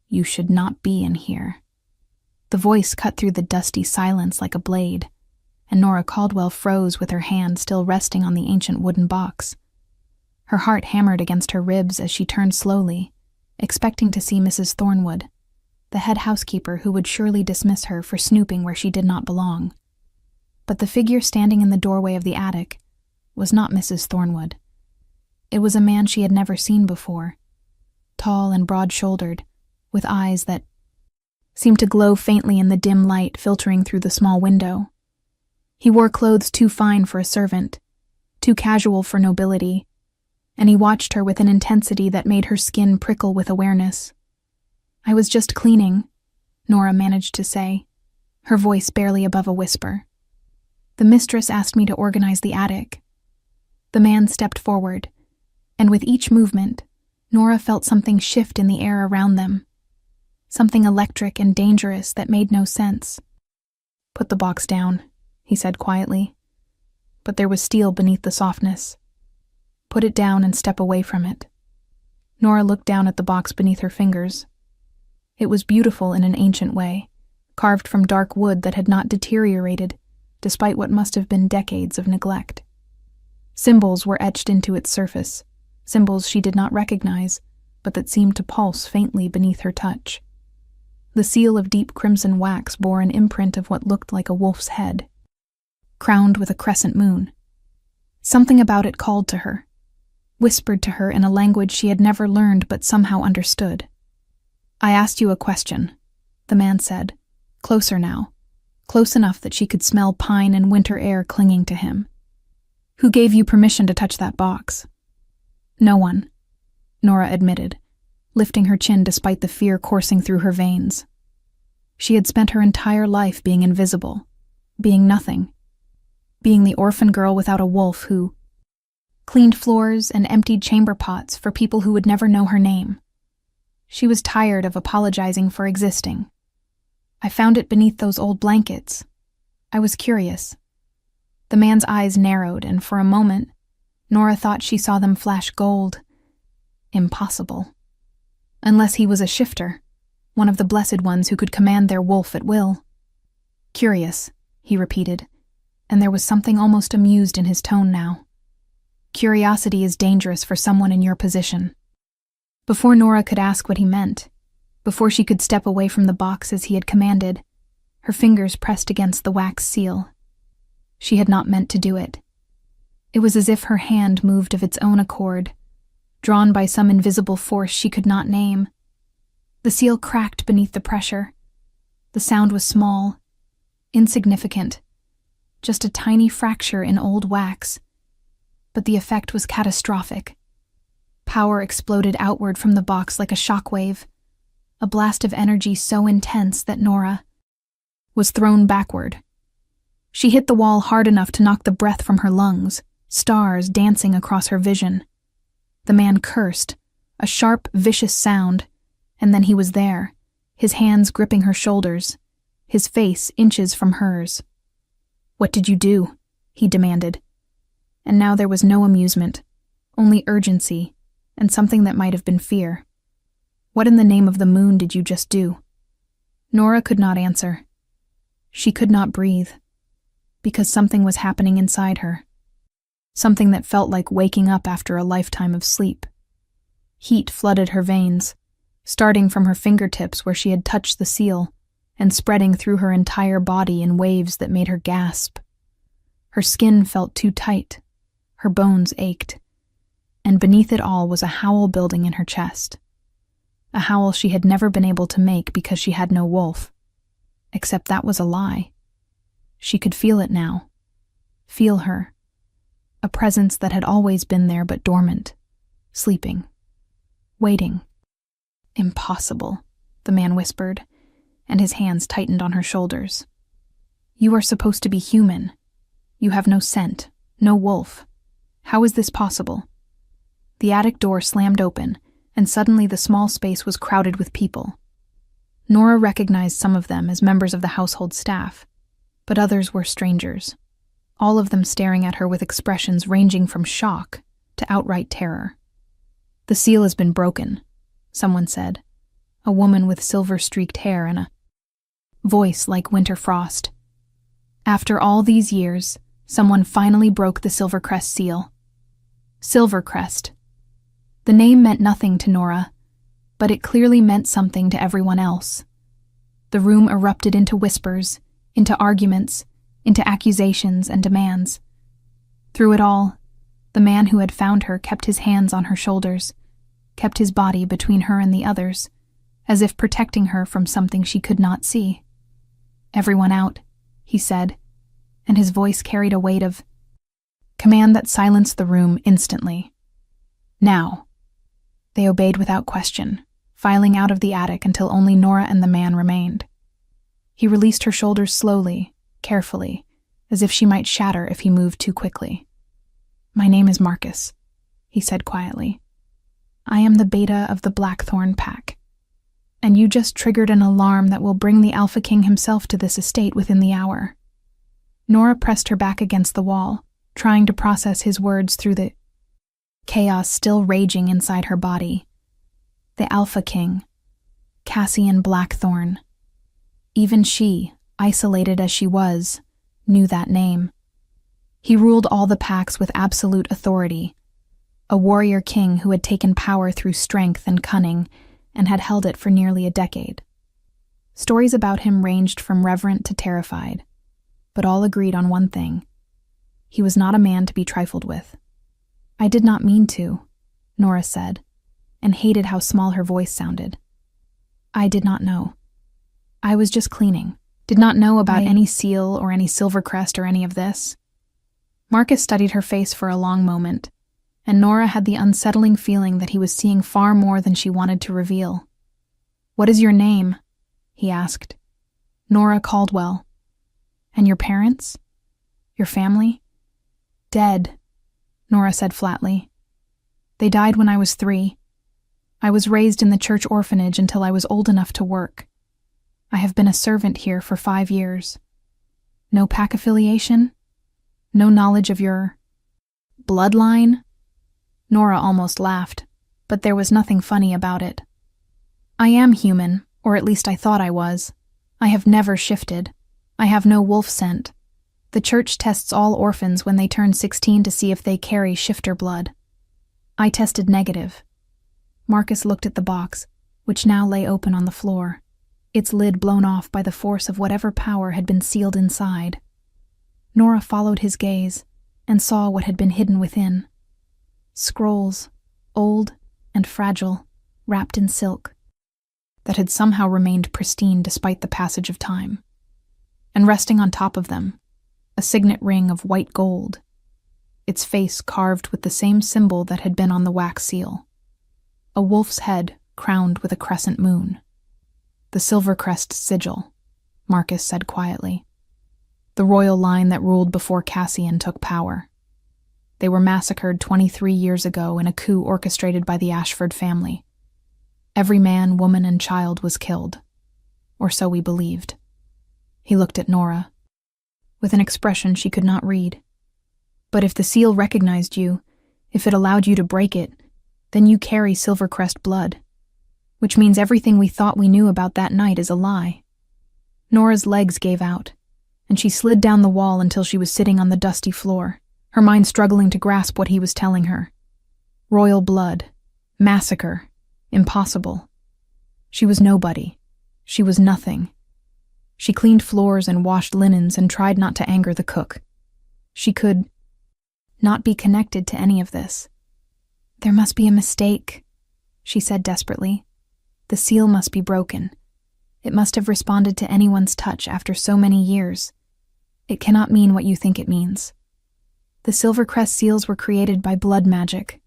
"You should not be in here." The voice cut through the dusty silence like a blade, and Nora Caldwell froze with her hand still resting on the ancient wooden box. Her heart hammered against her ribs as she turned slowly, expecting to see Mrs. Thornwood, the head housekeeper who would surely dismiss her for snooping where she did not belong. But the figure standing in the doorway of the attic was not Mrs. Thornwood. It was a man she had never seen before, tall and broad-shouldered, with eyes that seemed to glow faintly in the dim light filtering through the small window. He wore clothes too fine for a servant, too casual for nobility, and he watched her with an intensity that made her skin prickle with awareness. "I was just cleaning," Nora managed to say, her voice barely above a whisper. "The mistress asked me to organize the attic." The man stepped forward, and with each movement, Nora felt something shift in the air around them. Something electric and dangerous that made no sense. "Put the box down," he said quietly, but there was steel beneath the softness. "Put it down and step away from it." Nora looked down at the box beneath her fingers. It was beautiful in an ancient way, carved from dark wood that had not deteriorated, despite what must have been decades of neglect. Symbols were etched into its surface, symbols she did not recognize, but that seemed to pulse faintly beneath her touch. The seal of deep crimson wax bore an imprint of what looked like a wolf's head, crowned with a crescent moon. Something about it called to her, whispered to her in a language she had never learned but somehow understood. "I asked you a question," the man said, closer now, close enough that she could smell pine and winter air clinging to him. "Who gave you permission to touch that box?" "No one," Nora admitted, lifting her chin despite the fear coursing through her veins. She had spent her entire life being invisible, being nothing, being the orphan girl without a wolf who cleaned floors and emptied chamber pots for people who would never know her name. She was tired of apologizing for existing. "I found it beneath those old blankets. I was curious." The man's eyes narrowed, and for a moment, Nora thought she saw them flash gold. Impossible. Unless he was a shifter, one of the blessed ones who could command their wolf at will. "Curious," he repeated, and there was something almost amused in his tone now. "Curiosity is dangerous for someone in your position." Before Nora could ask what he meant, before she could step away from the box as he had commanded, her fingers pressed against the wax seal. She had not meant to do it. It was as if her hand moved of its own accord, drawn by some invisible force she could not name. The seal cracked beneath the pressure. The sound was small, insignificant, just a tiny fracture in old wax. But the effect was catastrophic. Power exploded outward from the box like a shockwave, a blast of energy so intense that Nora was thrown backward. She hit the wall hard enough to knock the breath from her lungs, stars dancing across her vision. The man cursed, a sharp, vicious sound, and then he was there, his hands gripping her shoulders, his face inches from hers. "What did you do?" he demanded. And now there was no amusement, only urgency, and something that might have been fear. "What in the name of the moon did you just do?" Nora could not answer. She could not breathe, because something was happening inside her. Something that felt like waking up after a lifetime of sleep. Heat flooded her veins, starting from her fingertips where she had touched the seal, and spreading through her entire body in waves that made her gasp. Her skin felt too tight, her bones ached, and beneath it all was a howl building in her chest. A howl she had never been able to make because she had no wolf. Except that was a lie. She could feel it now. Feel her. A presence that had always been there but dormant, sleeping, waiting. "Impossible," the man whispered, and his hands tightened on her shoulders. "You are supposed to be human. You have no scent, no wolf. How is this possible?" The attic door slammed open, and suddenly the small space was crowded with people. Nora recognized some of them as members of the household staff, but others were strangers, all of them staring at her with expressions ranging from shock to outright terror. "The seal has been broken," someone said, a woman with silver-streaked hair and a voice like winter frost. After all these years, someone finally broke the Silvercrest seal. Silvercrest. The name meant nothing to Nora, but it clearly meant something to everyone else. The room erupted into whispers, into arguments, into accusations and demands. Through it all, the man who had found her kept his hands on her shoulders, kept his body between her and the others, as if protecting her from something she could not see. "Everyone out," he said, and his voice carried a weight of command that silenced the room instantly. "Now." They obeyed without question, filing out of the attic until only Nora and the man remained. He released her shoulders slowly, carefully, as if she might shatter if he moved too quickly. "My name is Marcus," he said quietly. "I am the beta of the Blackthorn Pack, and you just triggered an alarm that will bring the Alpha King himself to this estate within the hour." Nora pressed her back against the wall, trying to process his words through the chaos still raging inside her body. The Alpha King, Cassian Blackthorn. Even she, isolated as she was, knew that name. He ruled all the packs with absolute authority, a warrior king who had taken power through strength and cunning and had held it for nearly a decade. Stories about him ranged from reverent to terrified, but all agreed on one thing: he was not a man to be trifled with. "I did not mean to," Nora said, and hated how small her voice sounded. "I did not know. I was just cleaning. Did not know about any seal or any Silvercrest or any of this." Marcus studied her face for a long moment, and Nora had the unsettling feeling that he was seeing far more than she wanted to reveal. "What is your name?" he asked. "Nora Caldwell." "And your parents? Your family?" "Dead," Nora said flatly. "They died when I was 3. I was raised in the church orphanage until I was old enough to work. I have been a servant here for 5 years. No pack affiliation? No knowledge of your bloodline?" Nora almost laughed, but there was nothing funny about it. "I am human, or at least I thought I was. I have never shifted. I have no wolf scent. The church tests all orphans when they turn 16 to see if they carry shifter blood. I tested negative." Marcus looked at the box, which now lay open on the floor, its lid blown off by the force of whatever power had been sealed inside. Nora followed his gaze and saw what had been hidden within. Scrolls, old and fragile, wrapped in silk, that had somehow remained pristine despite the passage of time. And resting on top of them, a signet ring of white gold, its face carved with the same symbol that had been on the wax seal. A wolf's head crowned with a crescent moon. "The Silvercrest Sigil," Marcus said quietly. "The royal line that ruled before Cassian took power. They were massacred 23 years ago in a coup orchestrated by the Ashford family. Every man, woman, and child was killed. Or so we believed." He looked at Nora, with an expression she could not read. "But if the seal recognized you, if it allowed you to break it, then you carry Silvercrest blood, which means everything we thought we knew about that night is a lie." Nora's legs gave out, and she slid down the wall until she was sitting on the dusty floor, her mind struggling to grasp what he was telling her. Royal blood, massacre, impossible. She was nobody. She was nothing. She cleaned floors and washed linens and tried not to anger the cook. She could not be connected to any of this. "There must be a mistake," she said desperately. "The seal must be broken. It must have responded to anyone's touch after so many years. It cannot mean what you think it means." "The Silvercrest seals were created by blood magic,"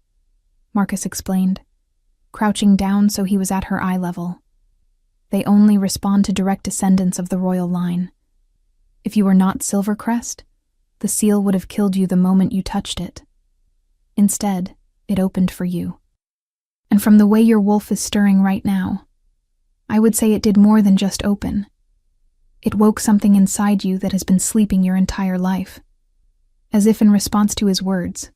Marcus explained, crouching down so he was at her eye level. "They only respond to direct descendants of the royal line. If you were not Silvercrest, the seal would have killed you the moment you touched it. Instead, it opened for you. And from the way your wolf is stirring right now, I would say it did more than just open. It woke something inside you that has been sleeping your entire life." As if in response to his words,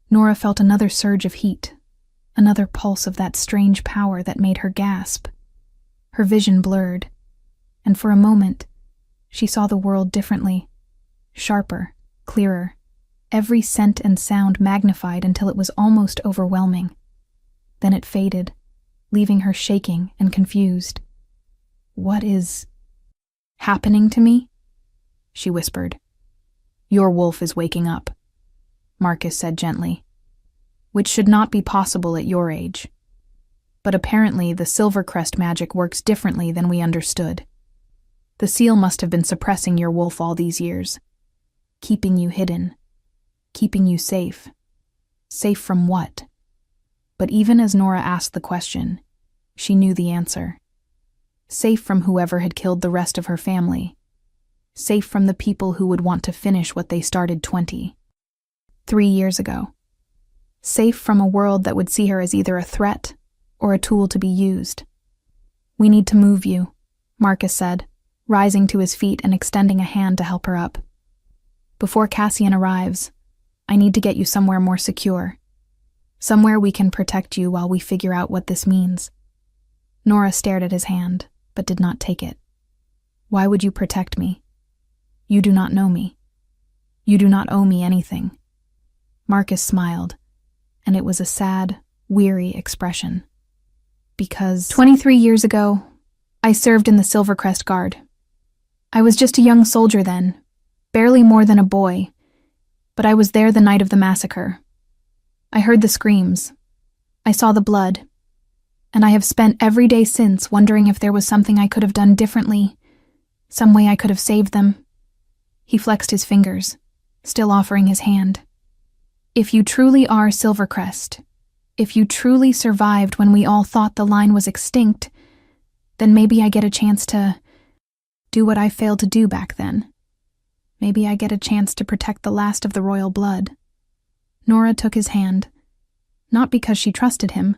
Nora felt another surge of heat, another pulse of that strange power that made her gasp. Her vision blurred, and for a moment, she saw the world differently, sharper, clearer, every scent and sound magnified until it was almost overwhelming. Then it faded, leaving her shaking and confused. "What is happening to me?" she whispered. "Your wolf is waking up," Marcus said gently, "which should not be possible at your age. But apparently the Silvercrest magic works differently than we understood. The seal must have been suppressing your wolf all these years, keeping you hidden, keeping you safe. Safe from what?" But even as Nora asked the question, she knew the answer. Safe from whoever had killed the rest of her family. Safe from the people who would want to finish what they started 23 years ago. Safe from a world that would see her as either a threat or a tool to be used. "We need to move you," Marcus said, rising to his feet and extending a hand to help her up. "Before Cassian arrives, I need to get you somewhere more secure. Somewhere we can protect you while we figure out what this means." Nora stared at his hand, but did not take it. "Why would you protect me? You do not know me. You do not owe me anything." Marcus smiled, and it was a sad, weary expression. "Because 23 years ago, I served in the Silvercrest Guard. I was just a young soldier then, barely more than a boy, but I was there the night of the massacre. I heard the screams. I saw the blood. And I have spent every day since wondering if there was something I could have done differently, some way I could have saved them." He flexed his fingers, still offering his hand. "If you truly are Silvercrest, if you truly survived when we all thought the line was extinct, then maybe I get a chance to do what I failed to do back then. Maybe I get a chance to protect the last of the royal blood." Nora took his hand, not because she trusted him,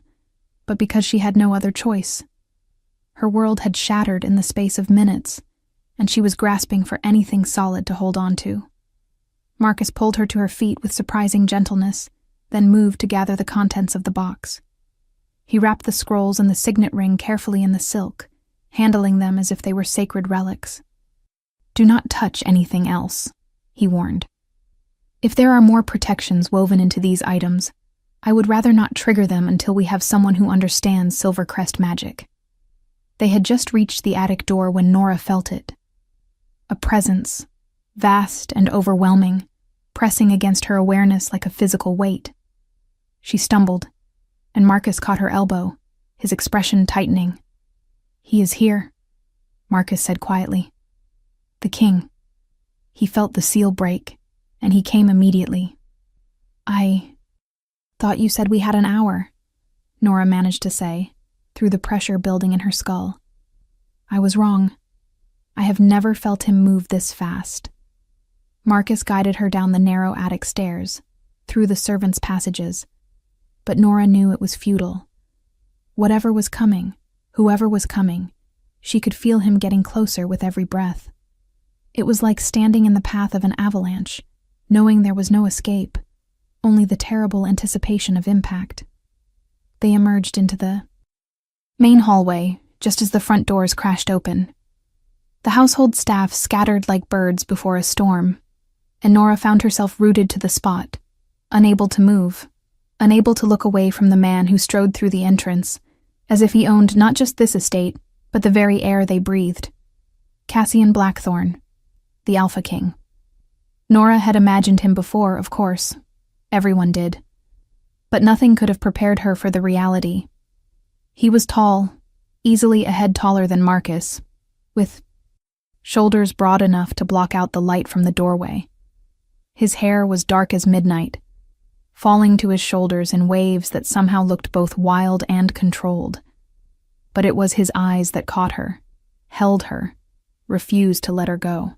but because she had no other choice. Her world had shattered in the space of minutes, and she was grasping for anything solid to hold on to. Marcus pulled her to her feet with surprising gentleness, then moved to gather the contents of the box. He wrapped the scrolls and the signet ring carefully in the silk, handling them as if they were sacred relics. "Do not touch anything else," he warned. "If there are more protections woven into these items, I would rather not trigger them until we have someone who understands Silvercrest magic." They had just reached the attic door when Nora felt it. A presence, vast and overwhelming, pressing against her awareness like a physical weight. She stumbled, and Marcus caught her elbow, his expression tightening. "He is here," Marcus said quietly. "The king." He felt the seal break, and he came immediately. "I thought you said we had an hour," Nora managed to say, through the pressure building in her skull. "I was wrong. I have never felt him move this fast." Marcus guided her down the narrow attic stairs, through the servants' passages, but Nora knew it was futile. Whatever was coming, whoever was coming, she could feel him getting closer with every breath. It was like standing in the path of an avalanche, knowing there was no escape, only the terrible anticipation of impact. They emerged into the main hallway, just as the front doors crashed open. The household staff scattered like birds before a storm, and Nora found herself rooted to the spot, unable to move, unable to look away from the man who strode through the entrance, as if he owned not just this estate, but the very air they breathed. Cassian Blackthorn, the Alpha King. Nora had imagined him before, of course. Everyone did. But nothing could have prepared her for the reality. He was tall, easily a head taller than Marcus, with shoulders broad enough to block out the light from the doorway. His hair was dark as midnight, falling to his shoulders in waves that somehow looked both wild and controlled. But it was his eyes that caught her, held her, refused to let her go.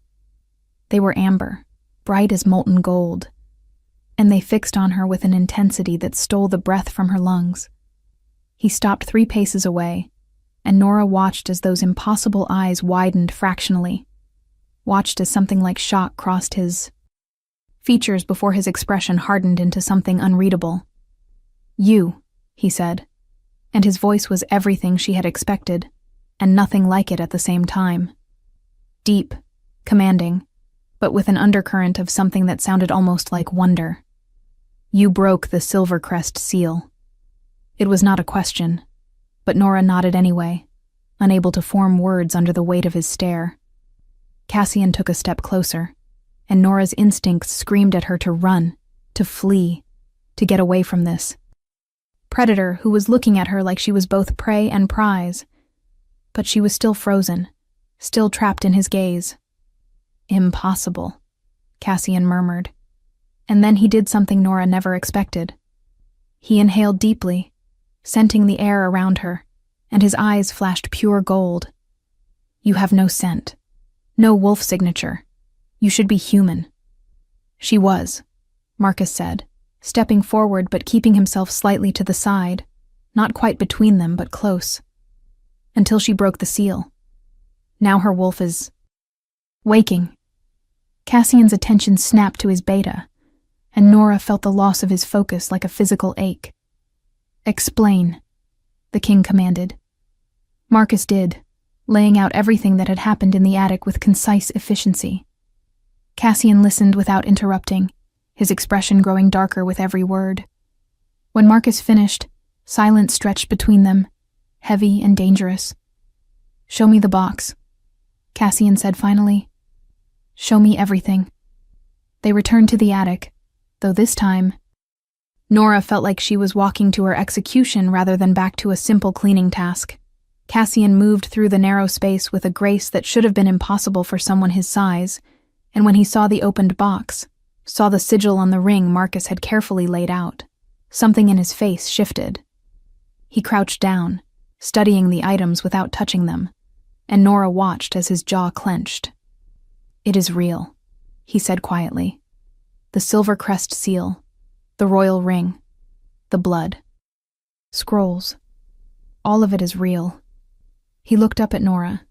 They were amber, bright as molten gold, and they fixed on her with an intensity that stole the breath from her lungs. He stopped 3 paces away, and Nora watched as those impossible eyes widened fractionally, watched as something like shock crossed his features before his expression hardened into something unreadable. "You," he said, and his voice was everything she had expected, and nothing like it at the same time. Deep, commanding, but with an undercurrent of something that sounded almost like wonder. You broke the Silvercrest seal. It was not a question, but Nora nodded anyway, unable to form words under the weight of his stare. Cassian took a step closer, and Nora's instincts screamed at her to run, to flee, to get away from this predator who was looking at her like she was both prey and prize. But she was still frozen, still trapped in his gaze. Impossible, Cassian murmured. And then he did something Nora never expected. He inhaled deeply, scenting the air around her, and his eyes flashed pure gold. You have no scent, no wolf signature. You should be human. She was, Marcus said, stepping forward but keeping himself slightly to the side, not quite between them but close. Until she broke the seal. Now her wolf is waking. Cassian's attention snapped to his beta, and Nora felt the loss of his focus like a physical ache. Explain, the king commanded. Marcus did, laying out everything that had happened in the attic with concise efficiency. Cassian listened without interrupting, his expression growing darker with every word. When Marcus finished, silence stretched between them, heavy and dangerous. Show me the box, Cassian said finally. Show me everything. They returned to the attic, though this time, Nora felt like she was walking to her execution rather than back to a simple cleaning task. Cassian moved through the narrow space with a grace that should have been impossible for someone his size, and when he saw the opened box, saw the sigil on the ring Marcus had carefully laid out, something in his face shifted. He crouched down, studying the items without touching them, and Nora watched as his jaw clenched. It is real, he said quietly. The Silvercrest seal, the royal ring, the blood. Scrolls. All of it is real. He looked up at Nora,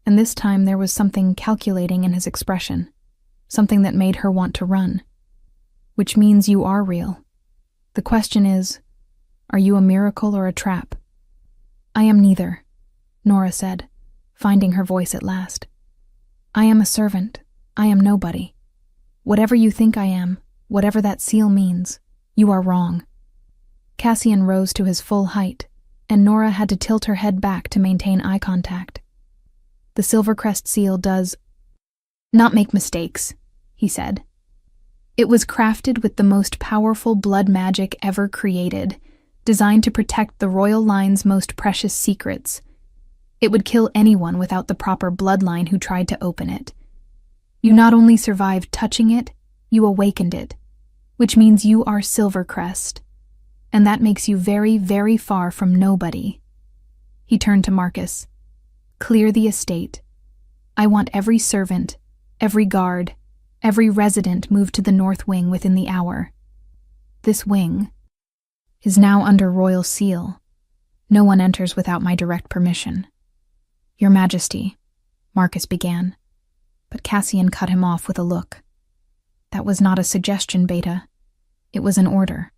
and this time there was something calculating in his expression, something that made her want to run. Which means you are real. The question is, are you a miracle or a trap? I am neither, Nora said, finding her voice at last. I am a servant. I am nobody. Whatever you think I am, whatever that seal means, you are wrong. Cassian rose to his full height, and Nora had to tilt her head back to maintain eye contact. The Silvercrest seal does not make mistakes, he said. It was crafted with the most powerful blood magic ever created, designed to protect the royal line's most precious secrets. It would kill anyone without the proper bloodline who tried to open it. You not only survived touching it, you awakened it, which means you are Silvercrest, and that makes you very, very far from nobody. He turned to Marcus. Clear the estate. I want every servant, every guard, every resident moved to the North Wing within the hour. This wing is now under royal seal. No one enters without my direct permission. Your Majesty, Marcus began, but Cassian cut him off with a look. That was not a suggestion, Beta. It was an order.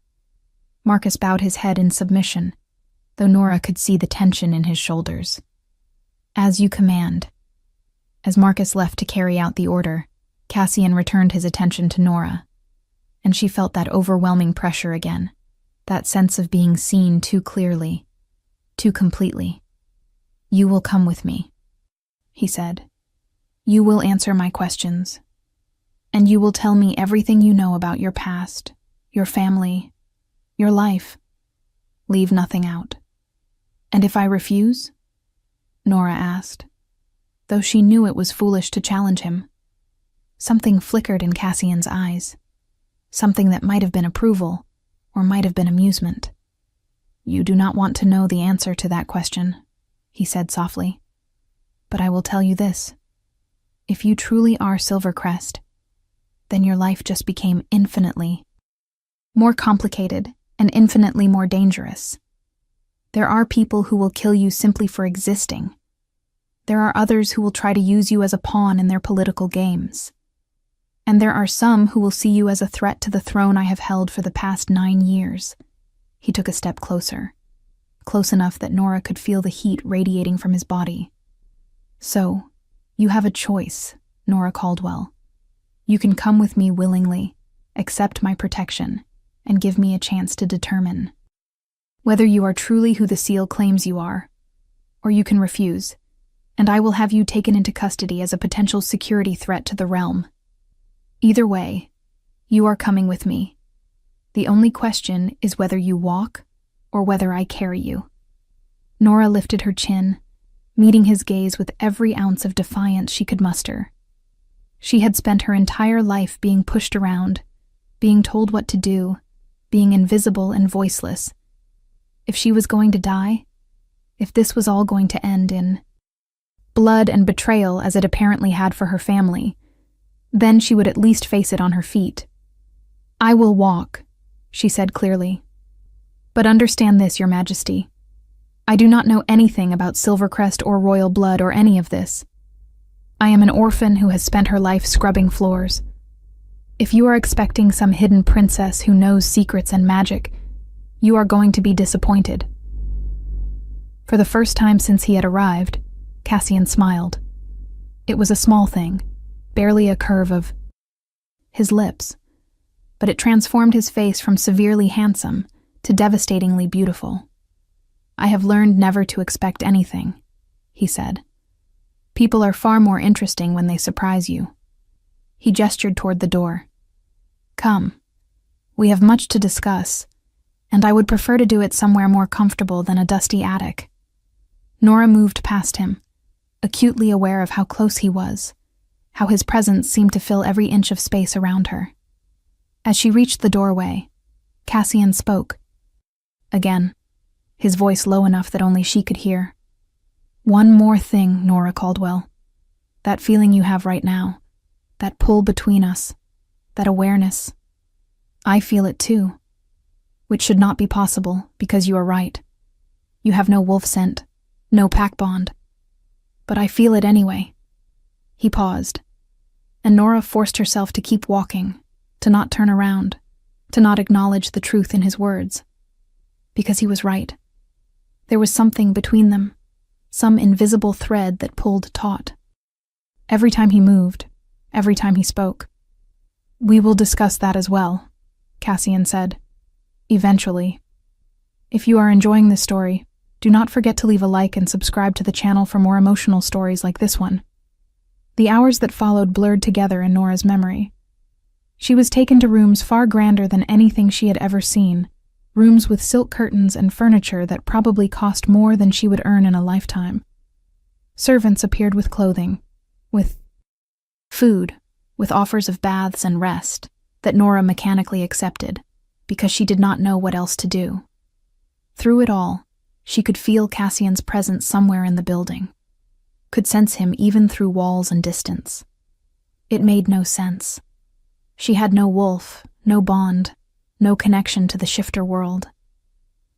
Marcus bowed his head in submission, though Nora could see the tension in his shoulders. As you command. As Marcus left to carry out the order, Cassian returned his attention to Nora, and she felt that overwhelming pressure again, that sense of being seen too clearly, too completely. You will come with me, he said. You will answer my questions, and you will tell me everything you know about your past, your family, your life. Leave nothing out. And if I refuse? Nora asked, though she knew it was foolish to challenge him. Something flickered in Cassian's eyes, something that might have been approval, or might have been amusement. You do not want to know the answer to that question, he said softly. But I will tell you this. If you truly are Silvercrest, then your life just became infinitely more complicated and infinitely more dangerous. There are people who will kill you simply for existing. There are others who will try to use you as a pawn in their political games. And there are some who will see you as a threat to the throne I have held for the past 9 years. He took a step closer, close enough that Nora could feel the heat radiating from his body. "So, you have a choice, Nora Caldwell. You can come with me willingly, accept my protection, and give me a chance to determine whether you are truly who the seal claims you are, or you can refuse, and I will have you taken into custody as a potential security threat to the realm. Either way, you are coming with me. The only question is whether you walk or whether I carry you." Nora lifted her chin, meeting his gaze with every ounce of defiance she could muster. She had spent her entire life being pushed around, being told what to do, being invisible and voiceless. If she was going to die, if this was all going to end in blood and betrayal as it apparently had for her family, then she would at least face it on her feet. "I will walk," she said clearly. "But understand this, Your Majesty. I do not know anything about Silvercrest or royal blood or any of this. I am an orphan who has spent her life scrubbing floors. If you are expecting some hidden princess who knows secrets and magic, you are going to be disappointed." For the first time since he had arrived, Cassian smiled. It was a small thing, barely a curve of his lips, but it transformed his face from severely handsome to devastatingly beautiful. "I have learned never to expect anything," he said. "People are far more interesting when they surprise you." He gestured toward the door. "Come. We have much to discuss, and I would prefer to do it somewhere more comfortable than a dusty attic." Nora moved past him, acutely aware of how close he was, how his presence seemed to fill every inch of space around her. As she reached the doorway, Cassian spoke. Again, his voice low enough that only she could hear. "One more thing, Nora Caldwell. That feeling you have right now, that pull between us, that awareness. I feel it too, which should not be possible because you are right. You have no wolf scent, no pack bond. But I feel it anyway." He paused, and Nora forced herself to keep walking, to not turn around, to not acknowledge the truth in his words. Because he was right. There was something between them, some invisible thread that pulled taut. Every time he moved, every time he spoke. "We will discuss that as well," Cassian said. "Eventually. If you are enjoying this story, do not forget to leave a like and subscribe to the channel for more emotional stories like this one." The hours that followed blurred together in Nora's memory. She was taken to rooms far grander than anything she had ever seen, rooms with silk curtains and furniture that probably cost more than she would earn in a lifetime. Servants appeared with clothing, with food, with offers of baths and rest that Nora mechanically accepted because she did not know what else to do. Through it all, she could feel Cassian's presence somewhere in the building, could sense him even through walls and distance. It made no sense. She had no wolf, no bond, no connection to the shifter world.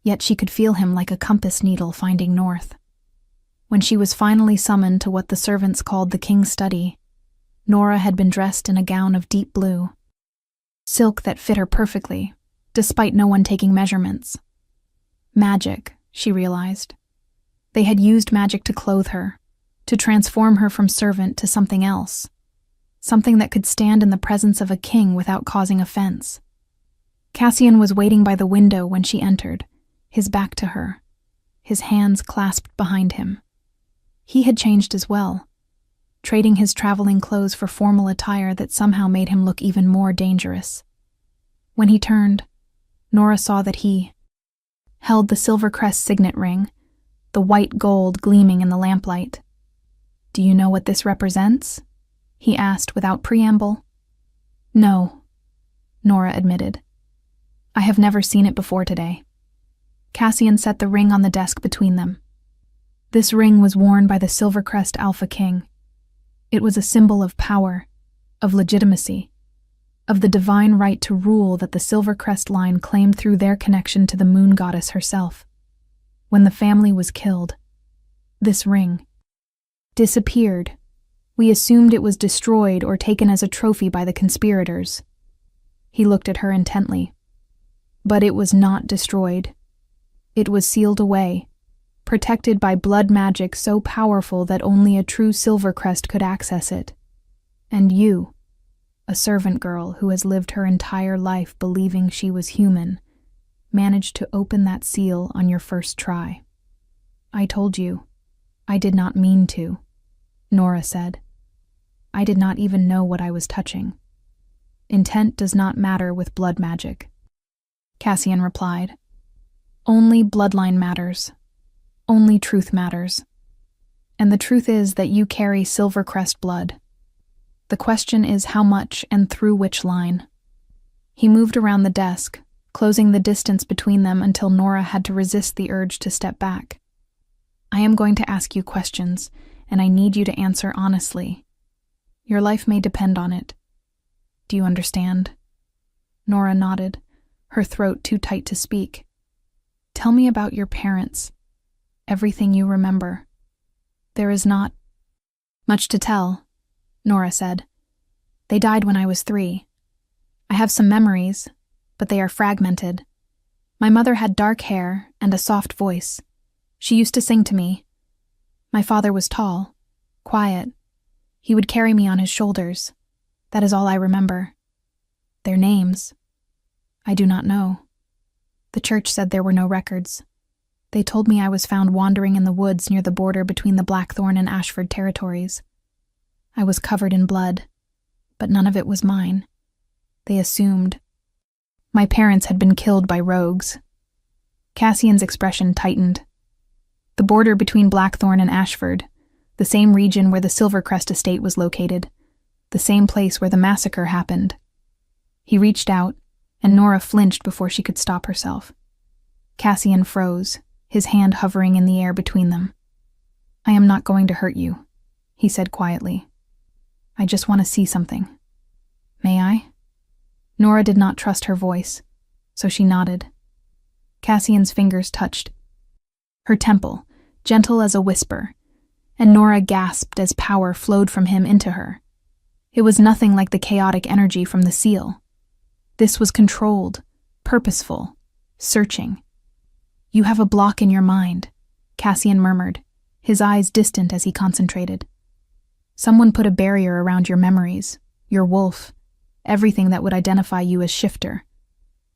Yet she could feel him like a compass needle finding north. When she was finally summoned to what the servants called the king's study, Nora had been dressed in a gown of deep blue, silk that fit her perfectly, despite no one taking measurements. Magic, she realized. They had used magic to clothe her, to transform her from servant to something else, something that could stand in the presence of a king without causing offense. Cassian was waiting by the window when she entered, his back to her, his hands clasped behind him. He had changed as well, trading his traveling clothes for formal attire that somehow made him look even more dangerous. When he turned, Nora saw that he held the Silvercrest signet ring, the white gold gleaming in the lamplight. "Do you know what this represents?" he asked without preamble. "No," Nora admitted. "I have never seen it before today." Cassian set the ring on the desk between them. This ring was worn by the Silvercrest Alpha King. It was a symbol of power, of legitimacy, of the divine right to rule that the Silvercrest line claimed through their connection to the moon goddess herself. When the family was killed, this ring disappeared. We assumed it was destroyed or taken as a trophy by the conspirators. He looked at her intently. But it was not destroyed. It was sealed away, protected by blood magic so powerful that only a true Silvercrest could access it. And you, a servant girl who has lived her entire life believing she was human, managed to open that seal on your first try. I told you. I did not mean to, Nora said. I did not even know what I was touching. Intent does not matter with blood magic. Cassian replied. Only bloodline matters. Only truth matters. And the truth is that you carry Silvercrest blood. The question is how much and through which line. He moved around the desk, closing the distance between them until Nora had to resist the urge to step back. I am going to ask you questions, and I need you to answer honestly. Your life may depend on it. Do you understand? Nora nodded, her throat too tight to speak. Tell me about your parents. Everything you remember. There is not much to tell, Nora said. They died when I was 3. I have some memories, but they are fragmented. My mother had dark hair and a soft voice. She used to sing to me. My father was tall, quiet. He would carry me on his shoulders. That is all I remember. Their names, I do not know. The church said there were no records. They told me I was found wandering in the woods near the border between the Blackthorn and Ashford territories. I was covered in blood, but none of it was mine. They assumed. My parents had been killed by rogues. Cassian's expression tightened. The border between Blackthorn and Ashford, the same region where the Silvercrest estate was located, the same place where the massacre happened. He reached out, and Nora flinched before she could stop herself. Cassian froze, his hand hovering in the air between them. I am not going to hurt you, he said quietly. I just want to see something. May I? Nora did not trust her voice, so she nodded. Cassian's fingers touched her temple, gentle as a whisper, and Nora gasped as power flowed from him into her. It was nothing like the chaotic energy from the seal. This was controlled, purposeful, searching. You have a block in your mind, Cassian murmured, his eyes distant as he concentrated. Someone put a barrier around your memories, your wolf, everything that would identify you as Shifter.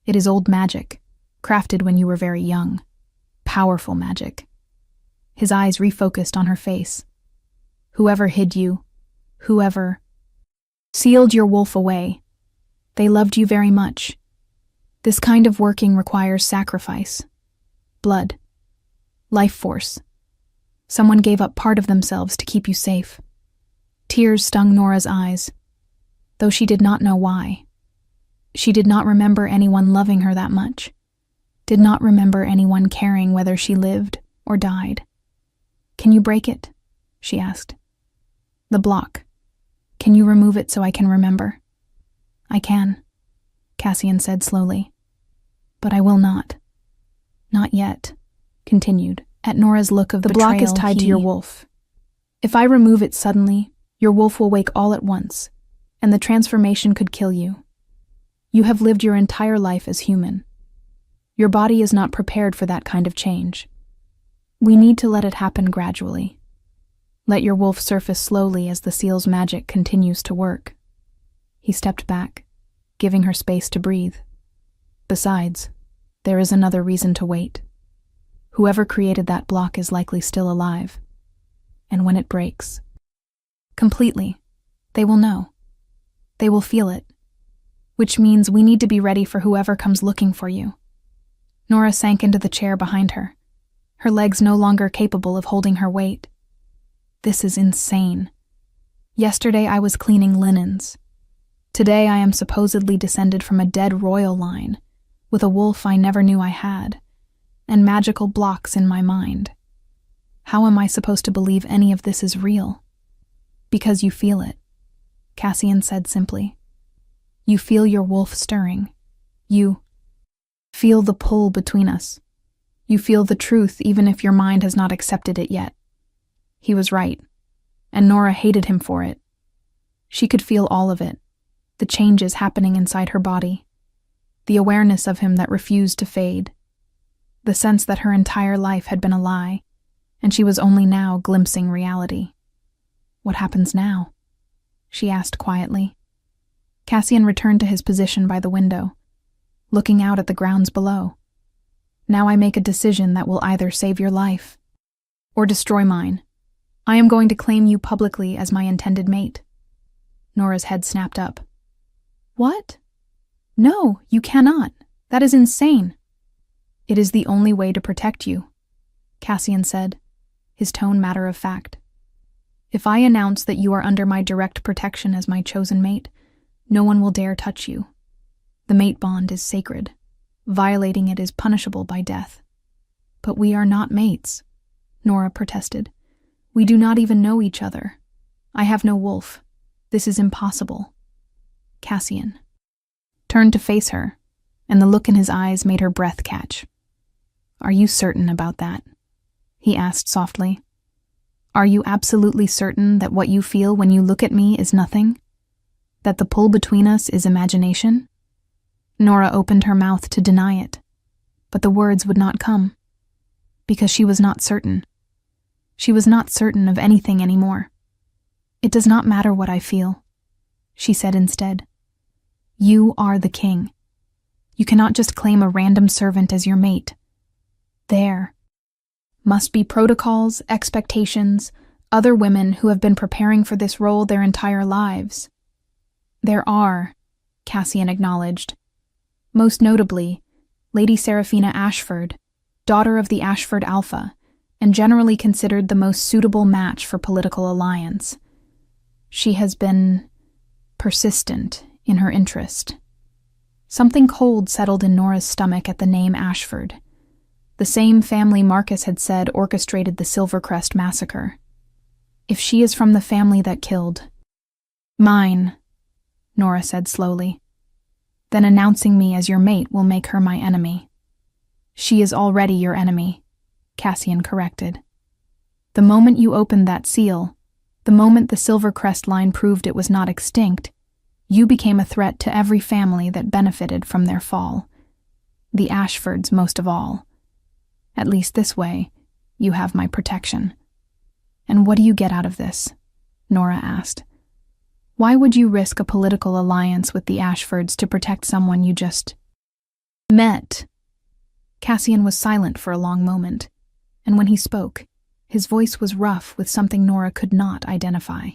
It is old magic, crafted when you were very young. Powerful magic. His eyes refocused on her face. Whoever hid you, whoever sealed your wolf away, they loved you very much. This kind of working requires sacrifice. Blood. Life force. Someone gave up part of themselves to keep you safe. Tears stung Nora's eyes, though she did not know why. She did not remember anyone loving her that much. Did not remember anyone caring whether she lived or died. Can you break it? She asked. The block. Can you remove it so I can remember? I can, Cassian said slowly. But I will not. Not yet, continued, at Nora's look of betrayal. The block is tied to your wolf. If I remove it suddenly, your wolf will wake all at once, and the transformation could kill you. You have lived your entire life as human. Your body is not prepared for that kind of change. We need to let it happen gradually. Let your wolf surface slowly as the seal's magic continues to work. He stepped back, giving her space to breathe. Besides, there is another reason to wait. Whoever created that block is likely still alive. And when it breaks, completely, they will know. They will feel it. Which means we need to be ready for whoever comes looking for you. Nora sank into the chair behind her, her legs no longer capable of holding her weight. This is insane. Yesterday I was cleaning linens. Today I am supposedly descended from a dead royal line, with a wolf I never knew I had, and magical blocks in my mind. How am I supposed to believe any of this is real? Because you feel it, Cassian said simply. You feel your wolf stirring. You feel the pull between us. You feel the truth even if your mind has not accepted it yet. He was right, and Nora hated him for it. She could feel all of it, the changes happening inside her body, the awareness of him that refused to fade. the sense that her entire life had been a lie, and she was only now glimpsing reality. "What happens now?" she asked quietly. Cassian returned to his position by the window, looking out at the grounds below. "Now I make a decision that will either save your life or destroy mine. I am going to claim you publicly as my intended mate." Nora's head snapped up. "What? No, you cannot. That is insane." "It is the only way to protect you," Cassian said, his tone matter of fact. "If I announce that you are under my direct protection as my chosen mate, no one will dare touch you. The mate bond is sacred. Violating it is punishable by death." "But we are not mates," Nora protested. "We do not even know each other. I have no wolf. This is impossible." Cassian turned to face her, and the look in his eyes made her breath catch. "Are you certain about that?" he asked softly. "Are you absolutely certain that what you feel when you look at me is nothing? That the pull between us is imagination?" Nora opened her mouth to deny it, but the words would not come, because she was not certain. She was not certain of anything anymore. "It does not matter what I feel," she said instead. "You are the king. You cannot just claim a random servant as your mate. There must be protocols, expectations, other women who have been preparing for this role their entire lives." "There are," Cassian acknowledged. "Most notably, Lady Seraphina Ashford, daughter of the Ashford Alpha, and generally considered the most suitable match for political alliance. She has been persistent in her interest." Something cold settled in Nora's stomach at the name Ashford, the same family Marcus had said orchestrated the Silvercrest massacre. "If she is from the family that killed mine," Nora said slowly, "then announcing me as your mate will make her my enemy." "She is already your enemy," Cassian corrected. "The moment you opened that seal, the moment the Silvercrest line proved it was not extinct, you became a threat to every family that benefited from their fall. The Ashfords most of all. At least this way, you have my protection." "And what do you get out of this?" Nora asked. "Why would you risk a political alliance with the Ashfords to protect someone you just met?" Cassian was silent for a long moment, and when he spoke, his voice was rough with something Nora could not identify.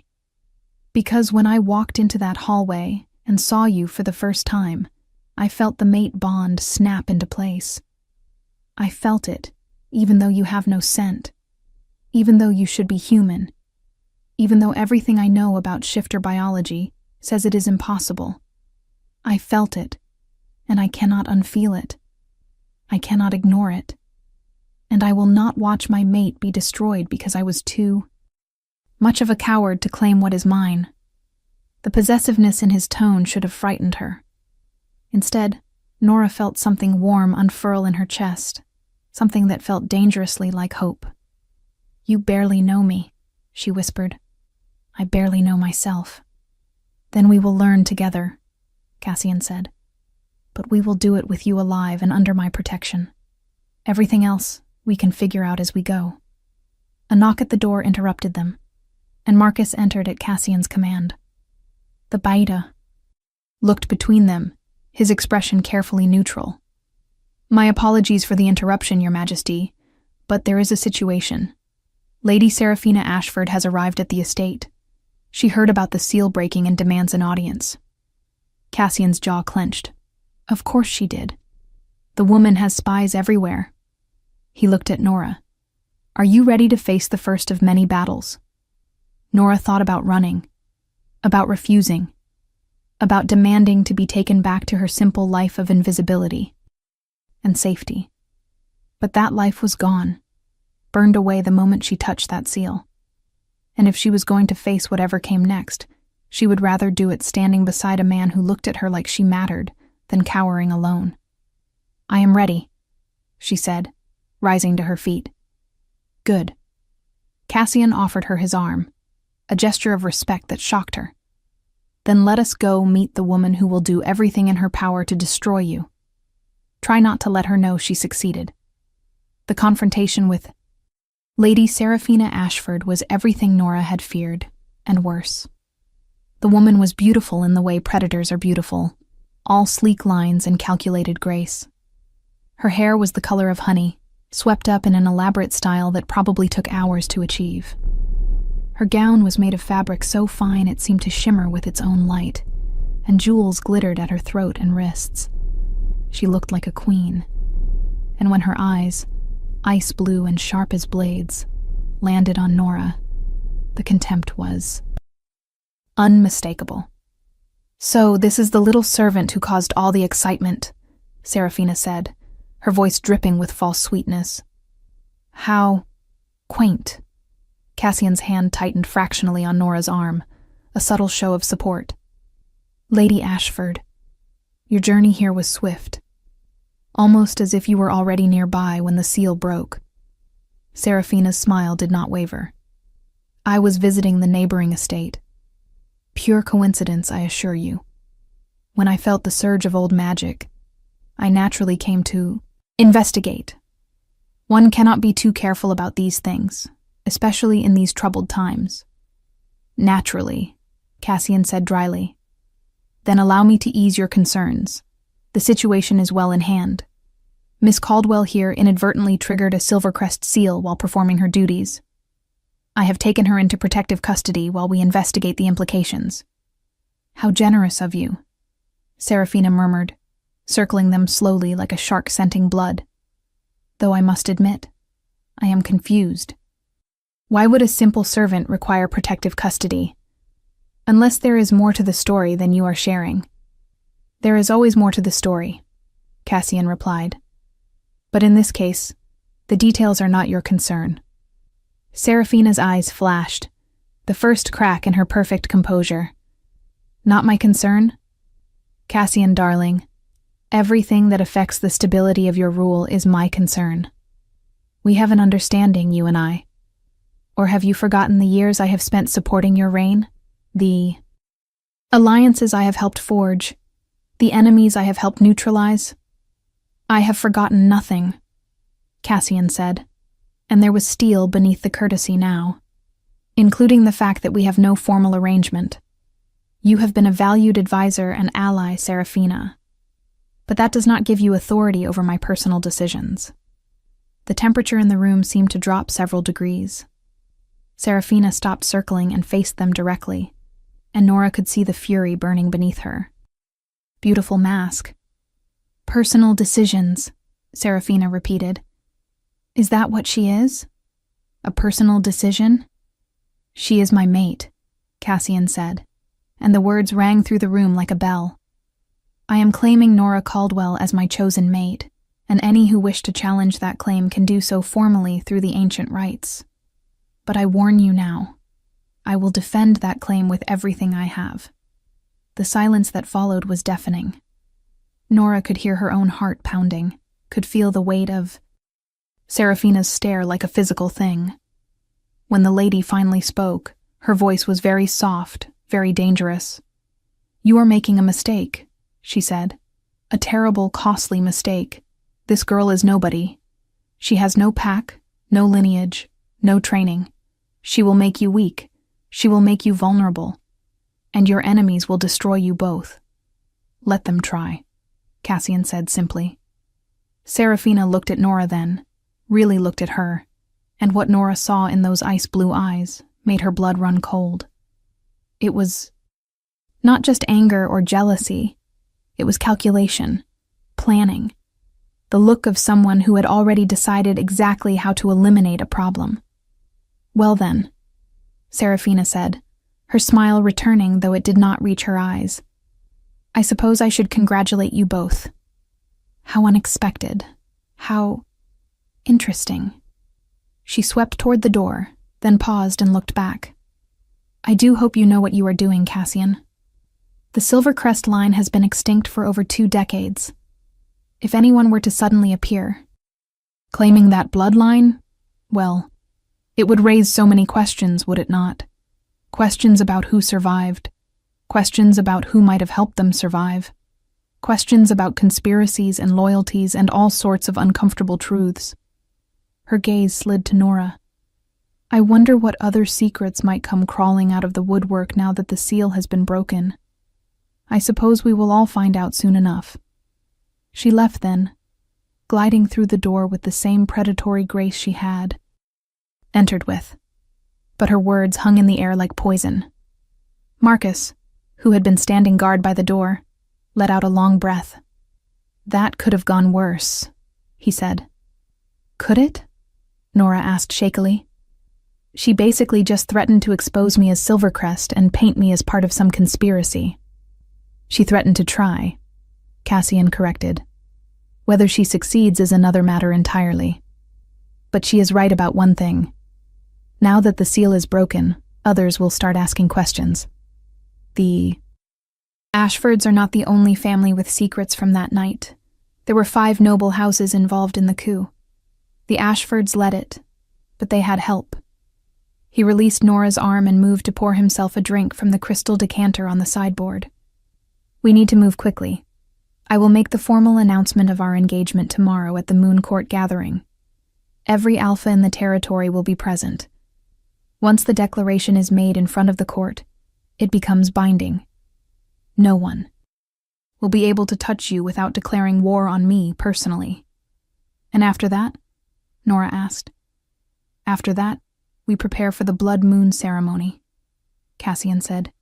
"Because when I walked into that hallway and saw you for the first time, I felt the mate bond snap into place. I felt it, even though you have no scent, even though you should be human, even though everything I know about shifter biology says it is impossible. I felt it, and I cannot unfeel it. I cannot ignore it. And I will not watch my mate be destroyed because I was too much of a coward to claim what is mine." The possessiveness in his tone should have frightened her. Instead, Nora felt something warm unfurl in her chest, something that felt dangerously like hope. "You barely know me," she whispered. "I barely know myself." "Then we will learn together," Cassian said. "But we will do it with you alive and under my protection. Everything else we can figure out as we go." A knock at the door interrupted them, and Marcus entered at Cassian's command. The Baida looked between them, his expression carefully neutral. "My apologies for the interruption, Your Majesty, but there is a situation. Lady Seraphina Ashford has arrived at the estate. She heard about the seal breaking and demands an audience." Cassian's jaw clenched. Of course she did. The woman has spies everywhere. He looked at Nora. "Are you ready to face the first of many battles?" Nora thought about running, about refusing, about demanding to be taken back to her simple life of invisibility and safety. But that life was gone, burned away the moment she touched that seal. And if she was going to face whatever came next, she would rather do it standing beside a man who looked at her like she mattered than cowering alone. "I am ready," she said, rising to her feet. "Good." Cassian offered her his arm, a gesture of respect that shocked her. "Then let us go meet the woman who will do everything in her power to destroy you. Try not to let her know she succeeded." The confrontation with Lady Seraphina Ashford was everything Nora had feared, and worse. The woman was beautiful in the way predators are beautiful, all sleek lines and calculated grace. Her hair was the color of honey, swept up in an elaborate style that probably took hours to achieve. Her gown was made of fabric so fine it seemed to shimmer with its own light, and jewels glittered at her throat and wrists. She looked like a queen. And when her eyes, ice blue and sharp as blades, landed on Nora, the contempt was unmistakable. "So this is the little servant who caused all the excitement," Seraphina said, her voice dripping with false sweetness. "How quaint." Cassian's hand tightened fractionally on Nora's arm, a subtle show of support. "Lady Ashford, your journey here was swift, almost as if you were already nearby when the seal broke." Seraphina's smile did not waver. "I was visiting the neighboring estate. Pure coincidence, I assure you. When I felt the surge of old magic, I naturally came to investigate. One cannot be too careful about these things, especially in these troubled times." "Naturally," Cassian said dryly. "Then allow me to ease your concerns. The situation is well in hand. Miss Caldwell here inadvertently triggered a Silvercrest seal while performing her duties. I have taken her into protective custody while we investigate the implications." "How generous of you," Seraphina murmured, circling them slowly like a shark scenting blood. "Though I must admit, I am confused. Why would a simple servant require protective custody? Unless there is more to the story than you are sharing." "There is always more to the story," Cassian replied. "But in this case, the details are not your concern." Seraphina's eyes flashed, the first crack in her perfect composure. "Not my concern? Cassian, darling, everything that affects the stability of your rule is my concern. We have an understanding, you and I. Or have you forgotten the years I have spent supporting your reign? The alliances I have helped forge? The enemies I have helped neutralize?" "I have forgotten nothing," Cassian said, and there was steel beneath the courtesy now, "including the fact that we have no formal arrangement. You have been a valued advisor and ally, Seraphina, but that does not give you authority over my personal decisions." The temperature in the room seemed to drop several degrees. Seraphina stopped circling and faced them directly, and Nora could see the fury burning beneath her. Beautiful mask. "Personal decisions," Seraphina repeated. "Is that what she is? A personal decision?" "She is my mate," Cassian said, and the words rang through the room like a bell. "I am claiming Nora Caldwell as my chosen mate, and any who wish to challenge that claim can do so formally through the ancient rites. But I warn you now, I will defend that claim with everything I have." The silence that followed was deafening. Nora could hear her own heart pounding, could feel the weight of Seraphina's stare like a physical thing. When the lady finally spoke, her voice was very soft, very dangerous. "You are making a mistake," she said. "A terrible, costly mistake. This girl is nobody. She has no pack, no lineage, no training. She will make you weak. She will make you vulnerable. And your enemies will destroy you both. Let them try," Cassian said simply. Seraphina looked at Nora then, really looked at her, and what Nora saw in those ice-blue eyes made her blood run cold. It was not just anger or jealousy. It was calculation, planning, the look of someone who had already decided exactly how to eliminate a problem. "Well then," Seraphina said, her smile returning though it did not reach her eyes. "I suppose I should congratulate you both. How unexpected. How interesting." She swept toward the door, then paused and looked back. "I do hope you know what you are doing, Cassian. The Silvercrest line has been extinct for over 2 decades. If anyone were to suddenly appear, claiming that bloodline, well, it would raise so many questions, would it not? Questions about who survived, questions about who might have helped them survive, questions about conspiracies and loyalties and all sorts of uncomfortable truths. Her gaze slid to Nora. I wonder what other secrets might come crawling out of the woodwork now that the seal has been broken. I suppose we will all find out soon enough. She left then, gliding through the door with the same predatory grace she had entered with, but her words hung in the air like poison. Marcus, who had been standing guard by the door, let out a long breath. That could have gone worse, he said. Could it? Nora asked shakily. She basically just threatened to expose me as Silvercrest and paint me as part of some conspiracy. She threatened to try, Cassian corrected. Whether she succeeds is another matter entirely. But she is right about one thing. Now that the seal is broken, others will start asking questions. The Ashfords are not the only family with secrets from that night. There were 5 noble houses involved in the coup. The Ashfords led it, but they had help. He released Nora's arm and moved to pour himself a drink from the crystal decanter on the sideboard. We need to move quickly. I will make the formal announcement of our engagement tomorrow at the Moon Court gathering. Every alpha in the territory will be present. Once the declaration is made in front of the court, it becomes binding. No one will be able to touch you without declaring war on me personally. And after that? Nora asked. After that, we prepare for the blood moon ceremony, Cassian said.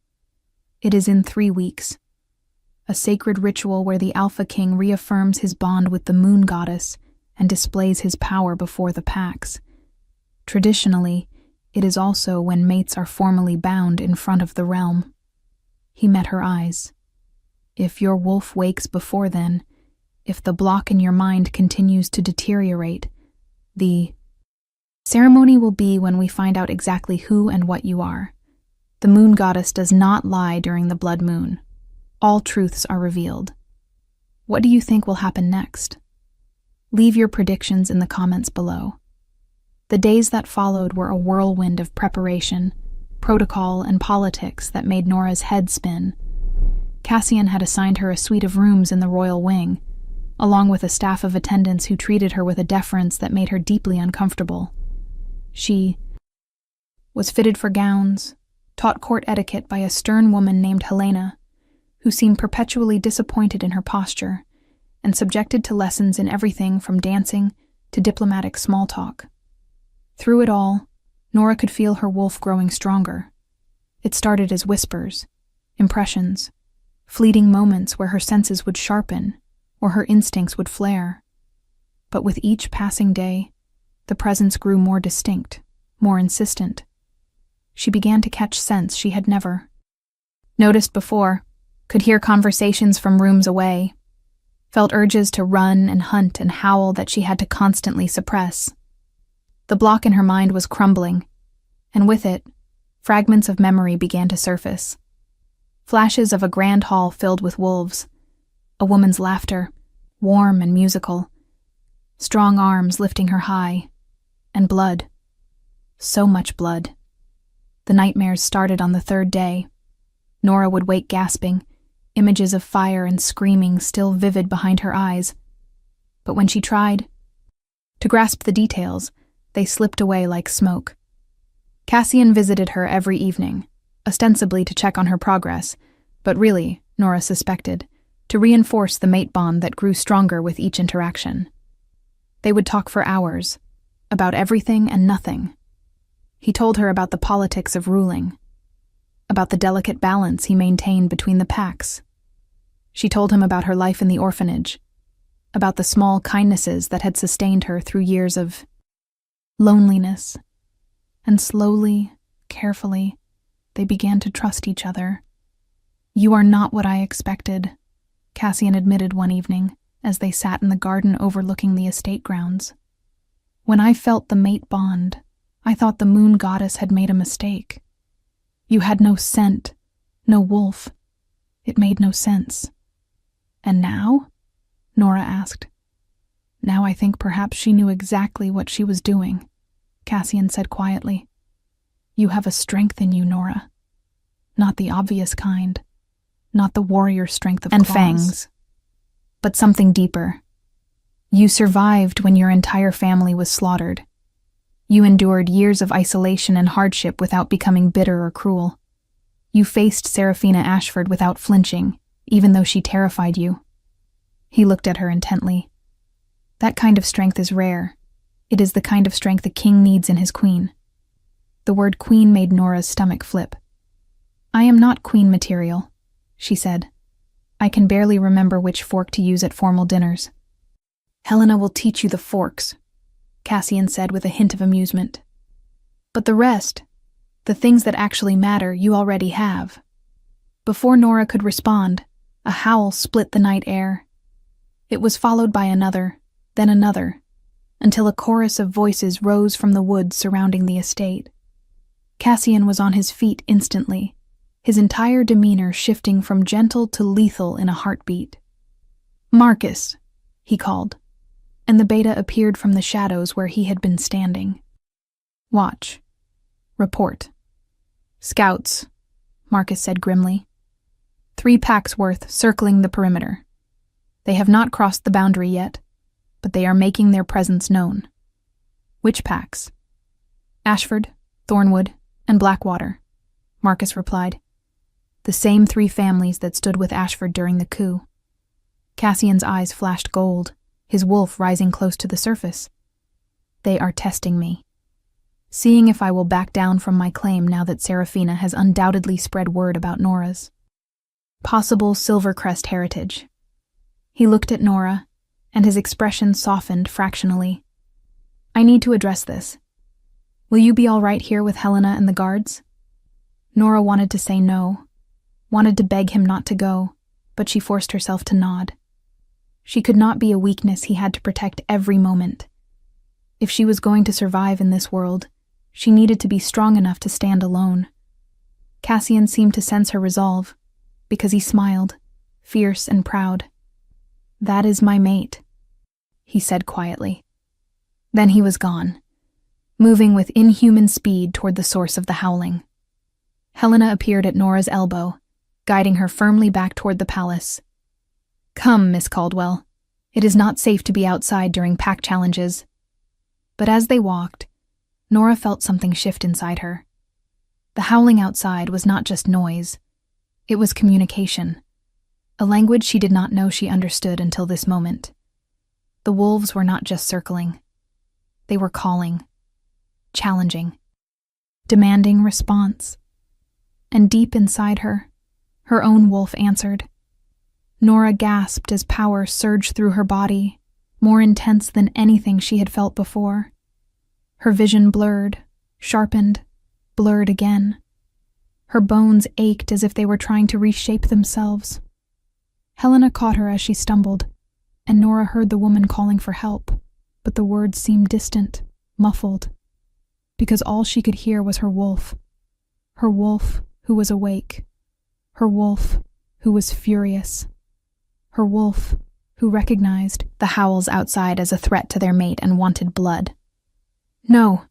It is in 3 weeks. A sacred ritual where the Alpha King reaffirms his bond with the moon goddess and displays his power before the packs. Traditionally, it is also when mates are formally bound in front of the realm. He met her eyes. If your wolf wakes before then, if the block in your mind continues to deteriorate, the ceremony will be when we find out exactly who and what you are. The moon goddess does not lie during the blood moon. All truths are revealed. What do you think will happen next? Leave your predictions in the comments below. The days that followed were a whirlwind of preparation, protocol, and politics that made Nora's head spin. Cassian had assigned her a suite of rooms in the royal wing, along with a staff of attendants who treated her with a deference that made her deeply uncomfortable. She was fitted for gowns, taught court etiquette by a stern woman named Helena, who seemed perpetually disappointed in her posture, and subjected to lessons in everything from dancing to diplomatic small talk. Through it all, Nora could feel her wolf growing stronger. It started as whispers, impressions, fleeting moments where her senses would sharpen or her instincts would flare. But with each passing day, the presence grew more distinct, more insistent. She began to catch scents she had never noticed before, could hear conversations from rooms away, felt urges to run and hunt and howl that she had to constantly suppress. The block in her mind was crumbling, and with it, fragments of memory began to surface. Flashes of a grand hall filled with wolves, a woman's laughter, warm and musical, strong arms lifting her high, and blood. So much blood. The nightmares started on the 3rd day. Nora would wake gasping, images of fire and screaming still vivid behind her eyes. But when she tried to grasp the details, they slipped away like smoke. Cassian visited her every evening, ostensibly to check on her progress, but really, Nora suspected, to reinforce the mate bond that grew stronger with each interaction. They would talk for hours, about everything and nothing. He told her about the politics of ruling, about the delicate balance he maintained between the packs. She told him about her life in the orphanage, about the small kindnesses that had sustained her through years of loneliness. And slowly, carefully, they began to trust each other. You are not what I expected, Cassian admitted one evening as they sat in the garden overlooking the estate grounds. When I felt the mate bond, I thought the moon goddess had made a mistake. You had no scent, no wolf. It made no sense. And now? Nora asked. Now I think perhaps she knew exactly what she was doing, Cassian said quietly. You have a strength in you, Nora. Not the obvious kind. Not the warrior strength of claws. Fangs. But something deeper. You survived when your entire family was slaughtered, You endured years of isolation and hardship without becoming bitter or cruel. You faced Seraphina Ashford without flinching, even though she terrified you. He looked at her intently. That kind of strength is rare. It is the kind of strength a king needs in his queen. The word queen made Nora's stomach flip. I am not queen material, she said. I can barely remember which fork to use at formal dinners. Helena will teach you the forks, Cassian said with a hint of amusement. But the rest, the things that actually matter, you already have. Before Nora could respond, a howl split the night air. It was followed by another, then another, until a chorus of voices rose from the woods surrounding the estate. Cassian was on his feet instantly, his entire demeanor shifting from gentle to lethal in a heartbeat. Marcus, he called, and the beta appeared from the shadows where he had been standing. Watch. Report. Scouts, Marcus said grimly. 3 packs worth circling the perimeter. They have not crossed the boundary yet, but they are making their presence known. Which packs? Ashford, Thornwood, and Blackwater, Marcus replied. The same 3 families that stood with Ashford during the coup. Cassian's eyes flashed gold, his wolf rising close to the surface. They are testing me. Seeing if I will back down from my claim now that Seraphina has undoubtedly spread word about Nora's possible Silvercrest heritage. He looked at Nora, and his expression softened fractionally. I need to address this. Will you be all right here with Helena and the guards? Nora wanted to say no, wanted to beg him not to go, but she forced herself to nod. She could not be a weakness he had to protect every moment. If she was going to survive in this world, she needed to be strong enough to stand alone. Cassian seemed to sense her resolve, because he smiled, fierce and proud. That is my mate, he said quietly. Then he was gone, moving with inhuman speed toward the source of the howling. Helena appeared at Nora's elbow, guiding her firmly back toward the palace. Come, Miss Caldwell. It is not safe to be outside during pack challenges. But as they walked, Nora felt something shift inside her. The howling outside was not just noise. It was communication, a language she did not know she understood until this moment. The wolves were not just circling. They were calling, challenging, demanding response. And deep inside her, her own wolf answered. Nora gasped as power surged through her body, more intense than anything she had felt before. Her vision blurred, sharpened, blurred again. Her bones ached as if they were trying to reshape themselves. Helena caught her as she stumbled, and Nora heard the woman calling for help, but the words seemed distant, muffled, because all she could hear was her wolf who was awake, her wolf who was furious, her wolf who recognized the howls outside as a threat to their mate and wanted blood. No,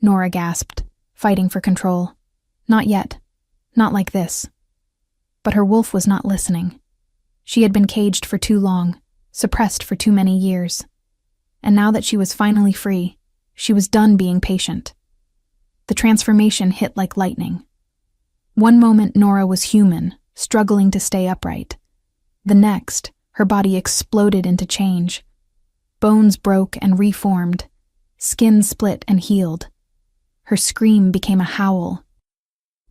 Nora gasped, fighting for control. Not yet. Not like this. But her wolf was not listening. She had been caged for too long, suppressed for too many years. And now that she was finally free, she was done being patient. The transformation hit like lightning. One moment Nora was human, struggling to stay upright. The next, her body exploded into change. Bones broke and reformed. Skin split and healed. Her scream became a howl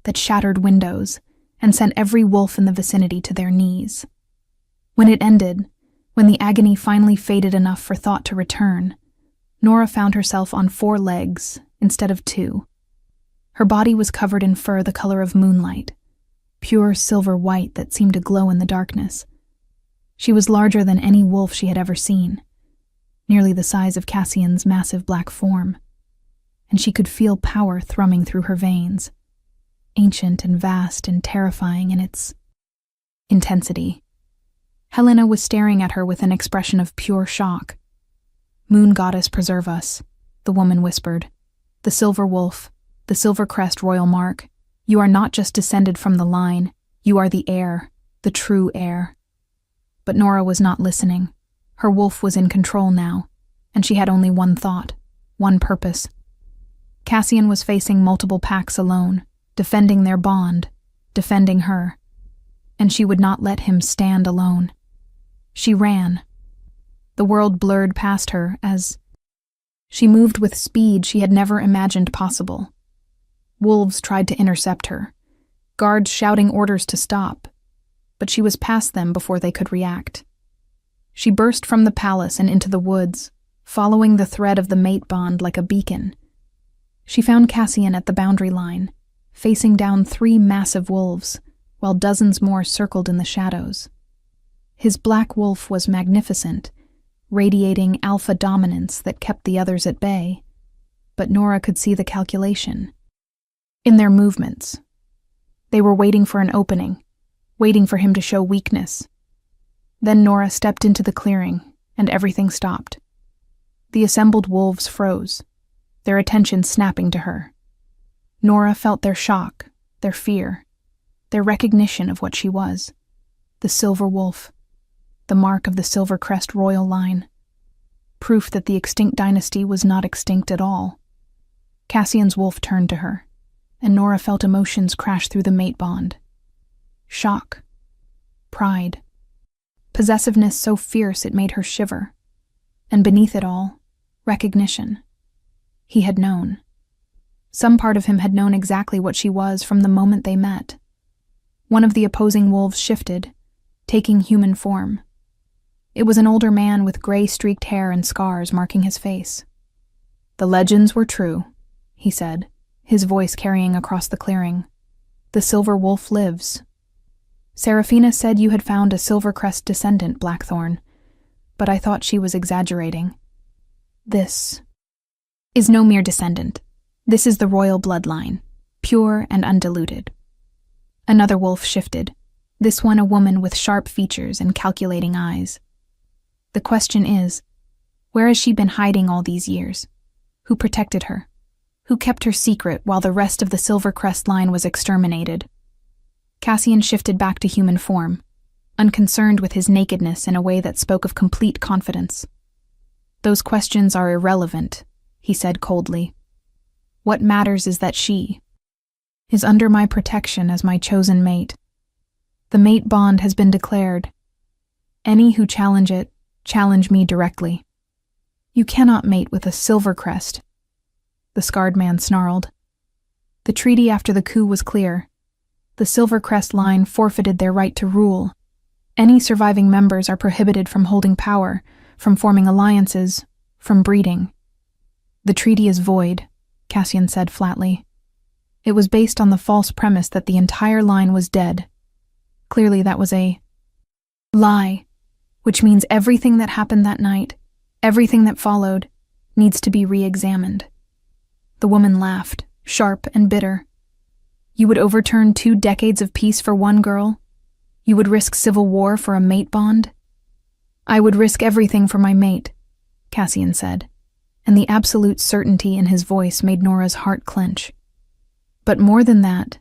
that shattered windows and sent every wolf in the vicinity to their knees. When it ended, when the agony finally faded enough for thought to return, Nora found herself on 4 legs instead of 2. Her body was covered in fur the color of moonlight, pure silver white that seemed to glow in the darkness. She was larger than any wolf she had ever seen, nearly the size of Cassian's massive black form, and she could feel power thrumming through her veins, ancient and vast and terrifying in its intensity. Helena was staring at her with an expression of pure shock. Moon goddess preserve us, the woman whispered. The silver wolf, the silver crest royal mark. You are not just descended from the line, you are the heir, the true heir. But Nora was not listening. Her wolf was in control now, and she had only one thought, one purpose. Cassian was facing multiple packs alone, defending their bond, defending her. And she would not let him stand alone. She ran. The world blurred past her as she moved with speed she had never imagined possible. Wolves tried to intercept her, guards shouting orders to stop, but she was past them before they could react. She burst from the palace and into the woods, following the thread of the mate bond like a beacon. She found Cassian at the boundary line, facing down 3 massive wolves, while dozens more circled in the shadows. His black wolf was magnificent, radiating alpha dominance that kept the others at bay, but Nora could see the calculation in their movements. They were waiting for an opening, waiting for him to show weakness. Then Nora stepped into the clearing, and everything stopped. The assembled wolves froze, their attention snapping to her. Nora felt their shock, their fear, their recognition of what she was. The silver wolf, the mark of the Silver Crest royal line. Proof that the extinct dynasty was not extinct at all. Cassian's wolf turned to her, and Nora felt emotions crash through the mate bond. Shock. Pride. Possessiveness so fierce it made her shiver. And beneath it all, recognition. He had known. Some part of him had known exactly what she was from the moment they met. One of the opposing wolves shifted, taking human form. It was an older man with gray-streaked hair and scars marking his face. "The legends were true," he said, his voice carrying across the clearing. "The silver wolf lives. Seraphina said you had found a Silver Crest descendant, Blackthorn, but I thought she was exaggerating. This is no mere descendant. This is the royal bloodline, pure and undiluted." Another wolf shifted, this one a woman with sharp features and calculating eyes. "The question is, where has she been hiding all these years? Who protected her? Who kept her secret while the rest of the Silver Crest line was exterminated?" Cassian shifted back to human form, unconcerned with his nakedness in a way that spoke of complete confidence. "Those questions are irrelevant," he said coldly. "What matters is that she is under my protection as my chosen mate. The mate bond has been declared. Any who challenge it, challenge me directly. You cannot mate with a Silver Crest." The scarred man snarled. "The treaty after the coup was clear. The Silver Crest line forfeited their right to rule. Any surviving members are prohibited from holding power, from forming alliances, from breeding." "The treaty is void," Cassian said flatly. "It was based on the false premise that the entire line was dead. Clearly that was a lie, which means everything that happened that night, everything that followed, needs to be re-examined." The woman laughed, sharp and bitter. "You would overturn 2 decades of peace for one girl? You would risk civil war for a mate bond?" "I would risk everything for my mate," Cassian said, and the absolute certainty in his voice made Nora's heart clench. "But more than that,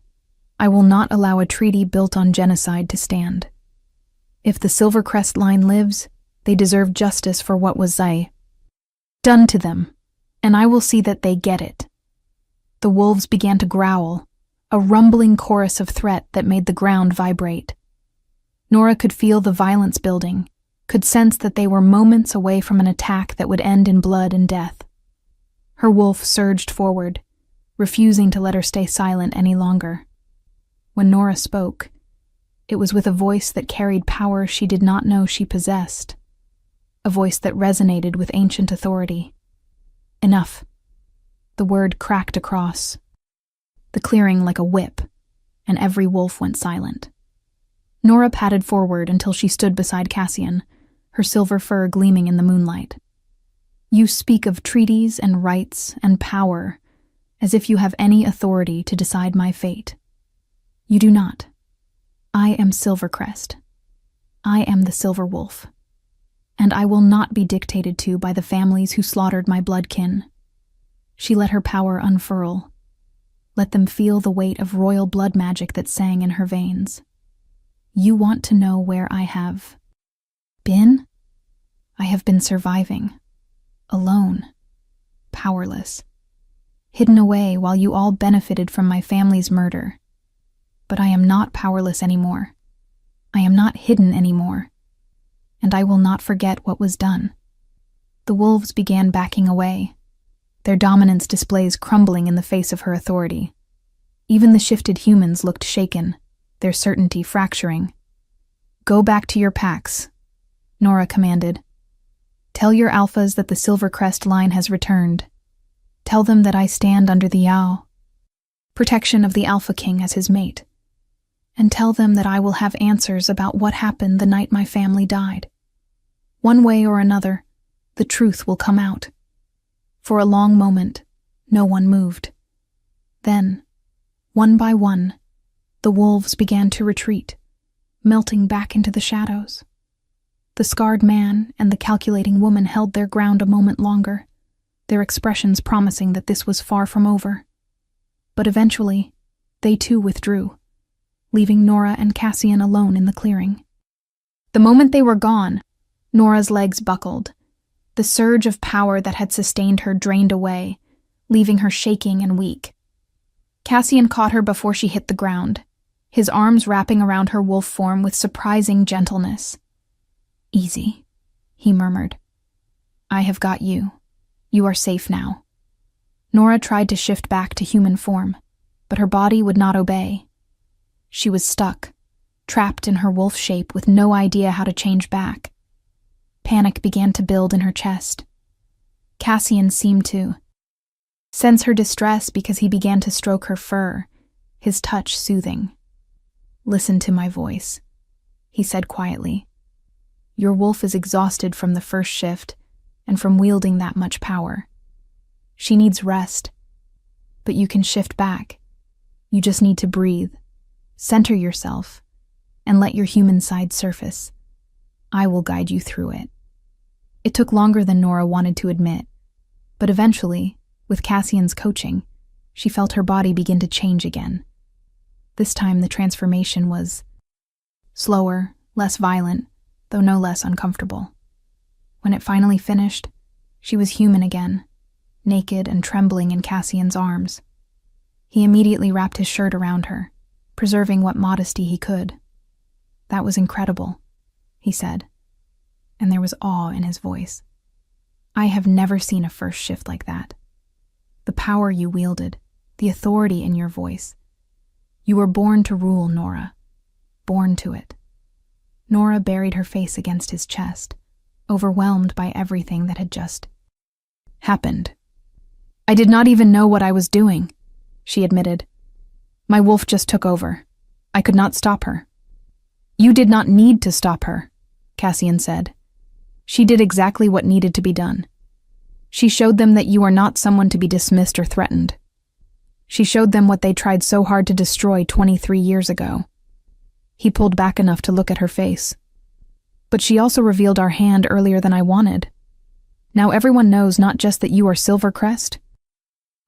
I will not allow a treaty built on genocide to stand. If the Silver Crest line lives, they deserve justice for what was done to them, and I will see that they get it." The wolves began to growl, a rumbling chorus of threat that made the ground vibrate. Nora could feel the violence building, could sense that they were moments away from an attack that would end in blood and death. Her wolf surged forward, refusing to let her stay silent any longer. When Nora spoke, it was with a voice that carried power she did not know she possessed, a voice that resonated with ancient authority. "Enough." The word cracked across the clearing like a whip, and every wolf went silent. Nora padded forward until she stood beside Cassian, her silver fur gleaming in the moonlight. "You speak of treaties and rights and power as if you have any authority to decide my fate. You do not. I am Silvercrest. I am the Silver Wolf. And I will not be dictated to by the families who slaughtered my bloodkin." She let her power unfurl. Let them feel the weight of royal blood magic that sang in her veins. "You want to know where I have been? I have been surviving, alone, powerless. hidden away while you all benefited from my family's murder. But I am not powerless anymore. I am not hidden anymore. And I will not forget what was done." The wolves began backing away, their dominance displays crumbling in the face of her authority. Even the shifted humans looked shaken, their certainty fracturing. "Go back to your packs," Nora commanded. "Tell your alphas that the Silver Crest line has returned. Tell them that I stand under the protection of the Alpha King as his mate. And tell them that I will have answers about what happened the night my family died. One way or another, the truth will come out." For a long moment, no one moved. Then, one by one, the wolves began to retreat, melting back into the shadows. The scarred man and the calculating woman held their ground a moment longer, their expressions promising that this was far from over. But eventually, they too withdrew, leaving Nora and Cassian alone in the clearing. The moment they were gone, Nora's legs buckled. The surge of power that had sustained her drained away, leaving her shaking and weak. Cassian caught her before she hit the ground, his arms wrapping around her wolf form with surprising gentleness. "Easy," he murmured. "I have got you. You are safe now." Nora tried to shift back to human form, but her body would not obey. She was stuck, trapped in her wolf shape with no idea how to change back. Panic began to build in her chest. Cassian seemed to sense her distress because he began to stroke her fur, his touch soothing. "Listen to my voice," he said quietly. "Your wolf is exhausted from the first shift and from wielding that much power. She needs rest, but you can shift back. You just need to breathe, center yourself, and let your human side surface. I will guide you through it." It took longer than Nora wanted to admit, but eventually, with Cassian's coaching, she felt her body begin to change again. This time the transformation was slower, less violent, though no less uncomfortable. When it finally finished, she was human again, naked and trembling in Cassian's arms. He immediately wrapped his shirt around her, preserving what modesty he could. "That was incredible," he said, and there was awe in his voice. "I have never seen a first shift like that. The power you wielded, the authority in your voice. You were born to rule, Nora. Born to it." Nora buried her face against his chest, overwhelmed by everything that had just happened. "I did not even know what I was doing," she admitted. "My wolf just took over. I could not stop her." "You did not need to stop her," Cassian said. "She did exactly what needed to be done. She showed them that you are not someone to be dismissed or threatened. She showed them what they tried so hard to destroy 23 years ago." He pulled back enough to look at her face. "But she also revealed our hand earlier than I wanted. Now everyone knows not just that you are Silvercrest,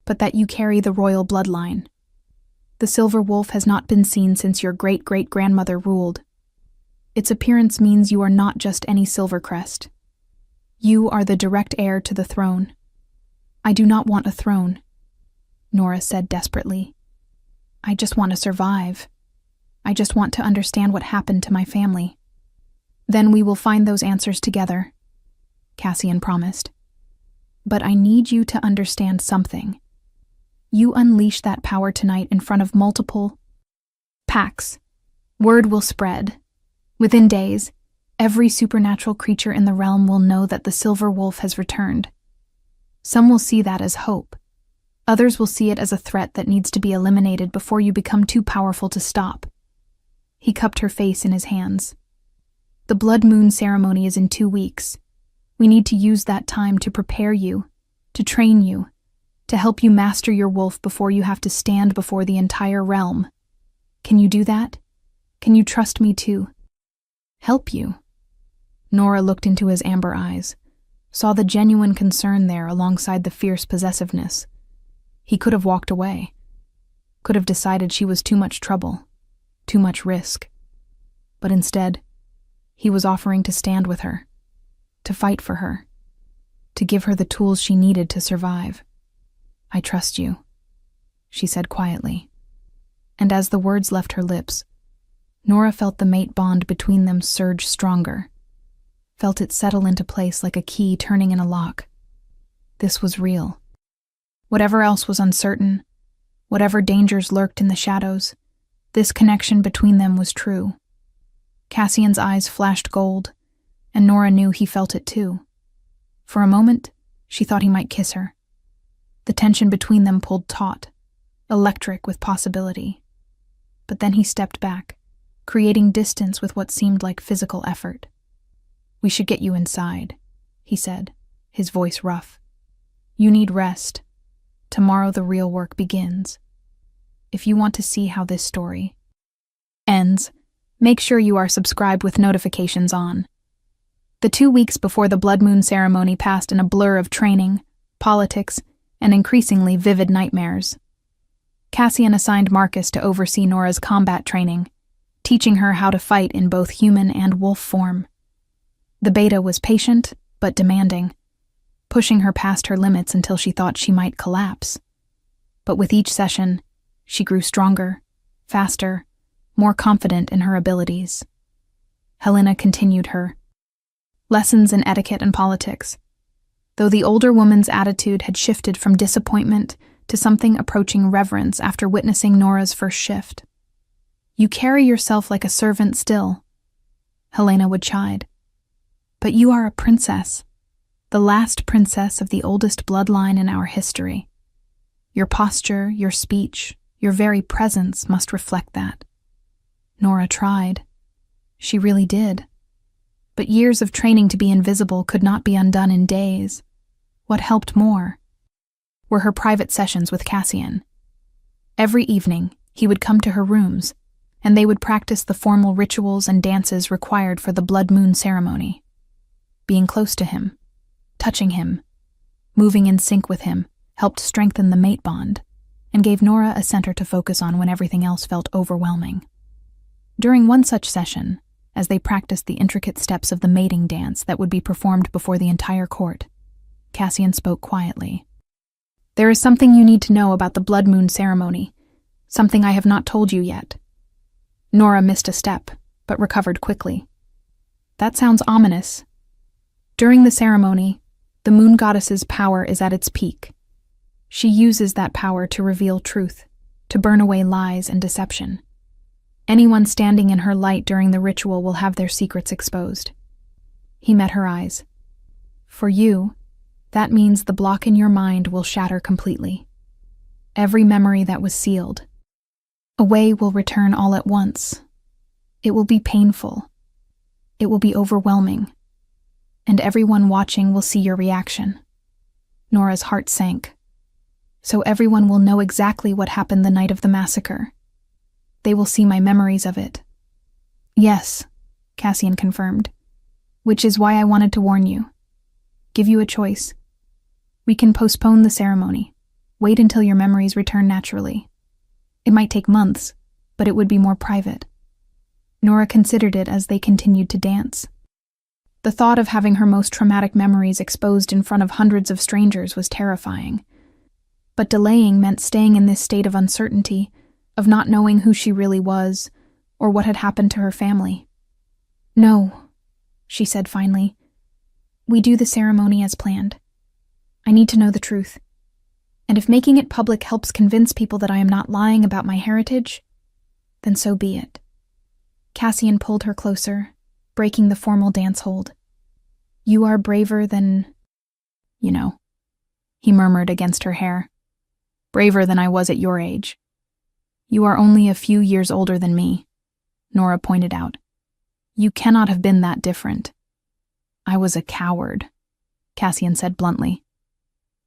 but that you carry the royal bloodline. The silver wolf has not been seen since your great-great-grandmother ruled. Its appearance means you are not just any Silvercrest. You are the direct heir to the throne." "I do not want a throne," Nora said desperately. "I just want to survive. I just want to understand what happened to my family." "Then we will find those answers together," Cassian promised. "But I need you to understand something. You unleash that power tonight in front of multiple packs. Word will spread. Within days, every supernatural creature in the realm will know that the silver wolf has returned. Some will see that as hope. Others will see it as a threat that needs to be eliminated before you become too powerful to stop." He cupped her face in his hands. "The blood moon ceremony is in 2 weeks. We need to use that time to prepare you, to train you, to help you master your wolf before you have to stand before the entire realm. Can you do that? Can you trust me to help you?" Nora looked into his amber eyes, saw the genuine concern there alongside the fierce possessiveness. He could have walked away, could have decided she was too much trouble, too much risk. But instead, he was offering to stand with her, to fight for her, to give her the tools she needed to survive. "I trust you," she said quietly. And as the words left her lips, Nora felt the mate bond between them surge stronger, felt it settle into place like a key turning in a lock. This was real. Whatever else was uncertain, whatever dangers lurked in the shadows, this connection between them was true. Cassian's eyes flashed gold, and Nora knew he felt it too. For a moment, she thought he might kiss her. The tension between them pulled taut, electric with possibility. But then he stepped back, creating distance with what seemed like physical effort. "We should get you inside," he said, his voice rough. "You need rest. Tomorrow the real work begins. If you want to see how this story ends, make sure you are subscribed with notifications on." The 2 weeks before the blood moon ceremony passed in a blur of training, politics, and increasingly vivid nightmares. Cassian assigned Marcus to oversee Nora's combat training, teaching her how to fight in both human and wolf form. The beta was patient, but demanding, pushing her past her limits until she thought she might collapse. But with each session, she grew stronger, faster, more confident in her abilities. Helena continued her lessons in etiquette and politics, though the older woman's attitude had shifted from disappointment to something approaching reverence after witnessing Nora's first shift. "You carry yourself like a servant still," Helena would chide. "But you are a princess, the last princess of the oldest bloodline in our history. Your posture, your speech, your very presence must reflect that." Nora tried. She really did. But years of training to be invisible could not be undone in days. What helped more were her private sessions with Cassian. Every evening, he would come to her rooms, and they would practice the formal rituals and dances required for the blood moon ceremony. Being close to him, touching him, moving in sync with him, helped strengthen the mate bond, and gave Nora a center to focus on when everything else felt overwhelming. During one such session, as they practiced the intricate steps of the mating dance that would be performed before the entire court, Cassian spoke quietly. "There is something you need to know about the blood moon ceremony, something I have not told you yet." Nora missed a step, but recovered quickly. "That sounds ominous." During the ceremony, the moon goddess's power is at its peak. She uses that power to reveal truth, to burn away lies and deception. Anyone standing in her light during the ritual will have their secrets exposed. He met her eyes. "For you, that means the block in your mind will shatter completely. Every memory that was sealed away will return all at once. It will be painful. It will be overwhelming. And everyone watching will see your reaction." Nora's heart sank. "So everyone will know exactly what happened the night of the massacre. They will see my memories of it." "Yes," Cassian confirmed, "which is why I wanted to warn you. Give you a choice. We can postpone the ceremony. Wait until your memories return naturally. It might take months, but it would be more private." Nora considered it as they continued to dance. The thought of having her most traumatic memories exposed in front of hundreds of strangers was terrifying. But delaying meant staying in this state of uncertainty, of not knowing who she really was, or what had happened to her family. "No," she said finally. "We do the ceremony as planned. I need to know the truth. And if making it public helps convince people that I am not lying about my heritage, then so be it." Cassian pulled her closer, breaking the formal dance hold. "You are braver than, he murmured against her hair. "Braver than I was at your age." "You are only a few years older than me," Nora pointed out. "You cannot have been that different." "I was a coward," Cassian said bluntly.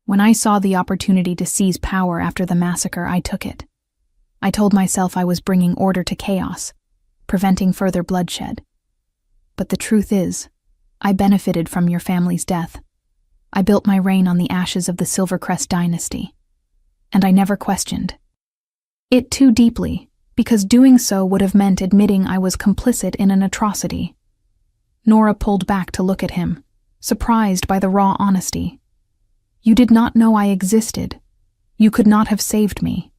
"When I saw the opportunity to seize power after the massacre, I took it. I told myself I was bringing order to chaos, preventing further bloodshed. But the truth is, I benefited from your family's death. I built my reign on the ashes of the Silvercrest dynasty. And I never questioned it too deeply, because doing so would have meant admitting I was complicit in an atrocity." Nora pulled back to look at him, surprised by the raw honesty. "You did not know I existed. You could not have saved me.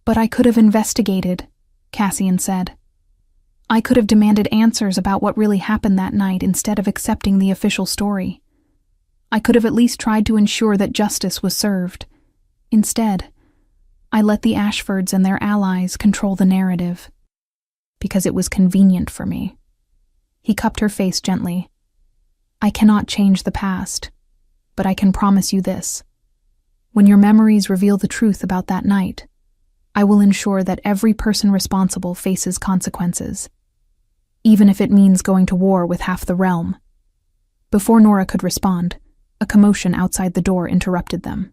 But I could have investigated, Cassian said. I could have demanded answers about what really happened that night instead of accepting the official story. I could have at least tried to ensure that justice was served. Instead, I let the Ashfords and their allies control the narrative. Because it was convenient for me. He cupped her face gently. I cannot change the past, but I can promise you this. When your memories reveal the truth about that night, I will ensure that every person responsible faces consequences, even if it means going to war with half the realm. Before Nora could respond, a commotion outside the door interrupted them.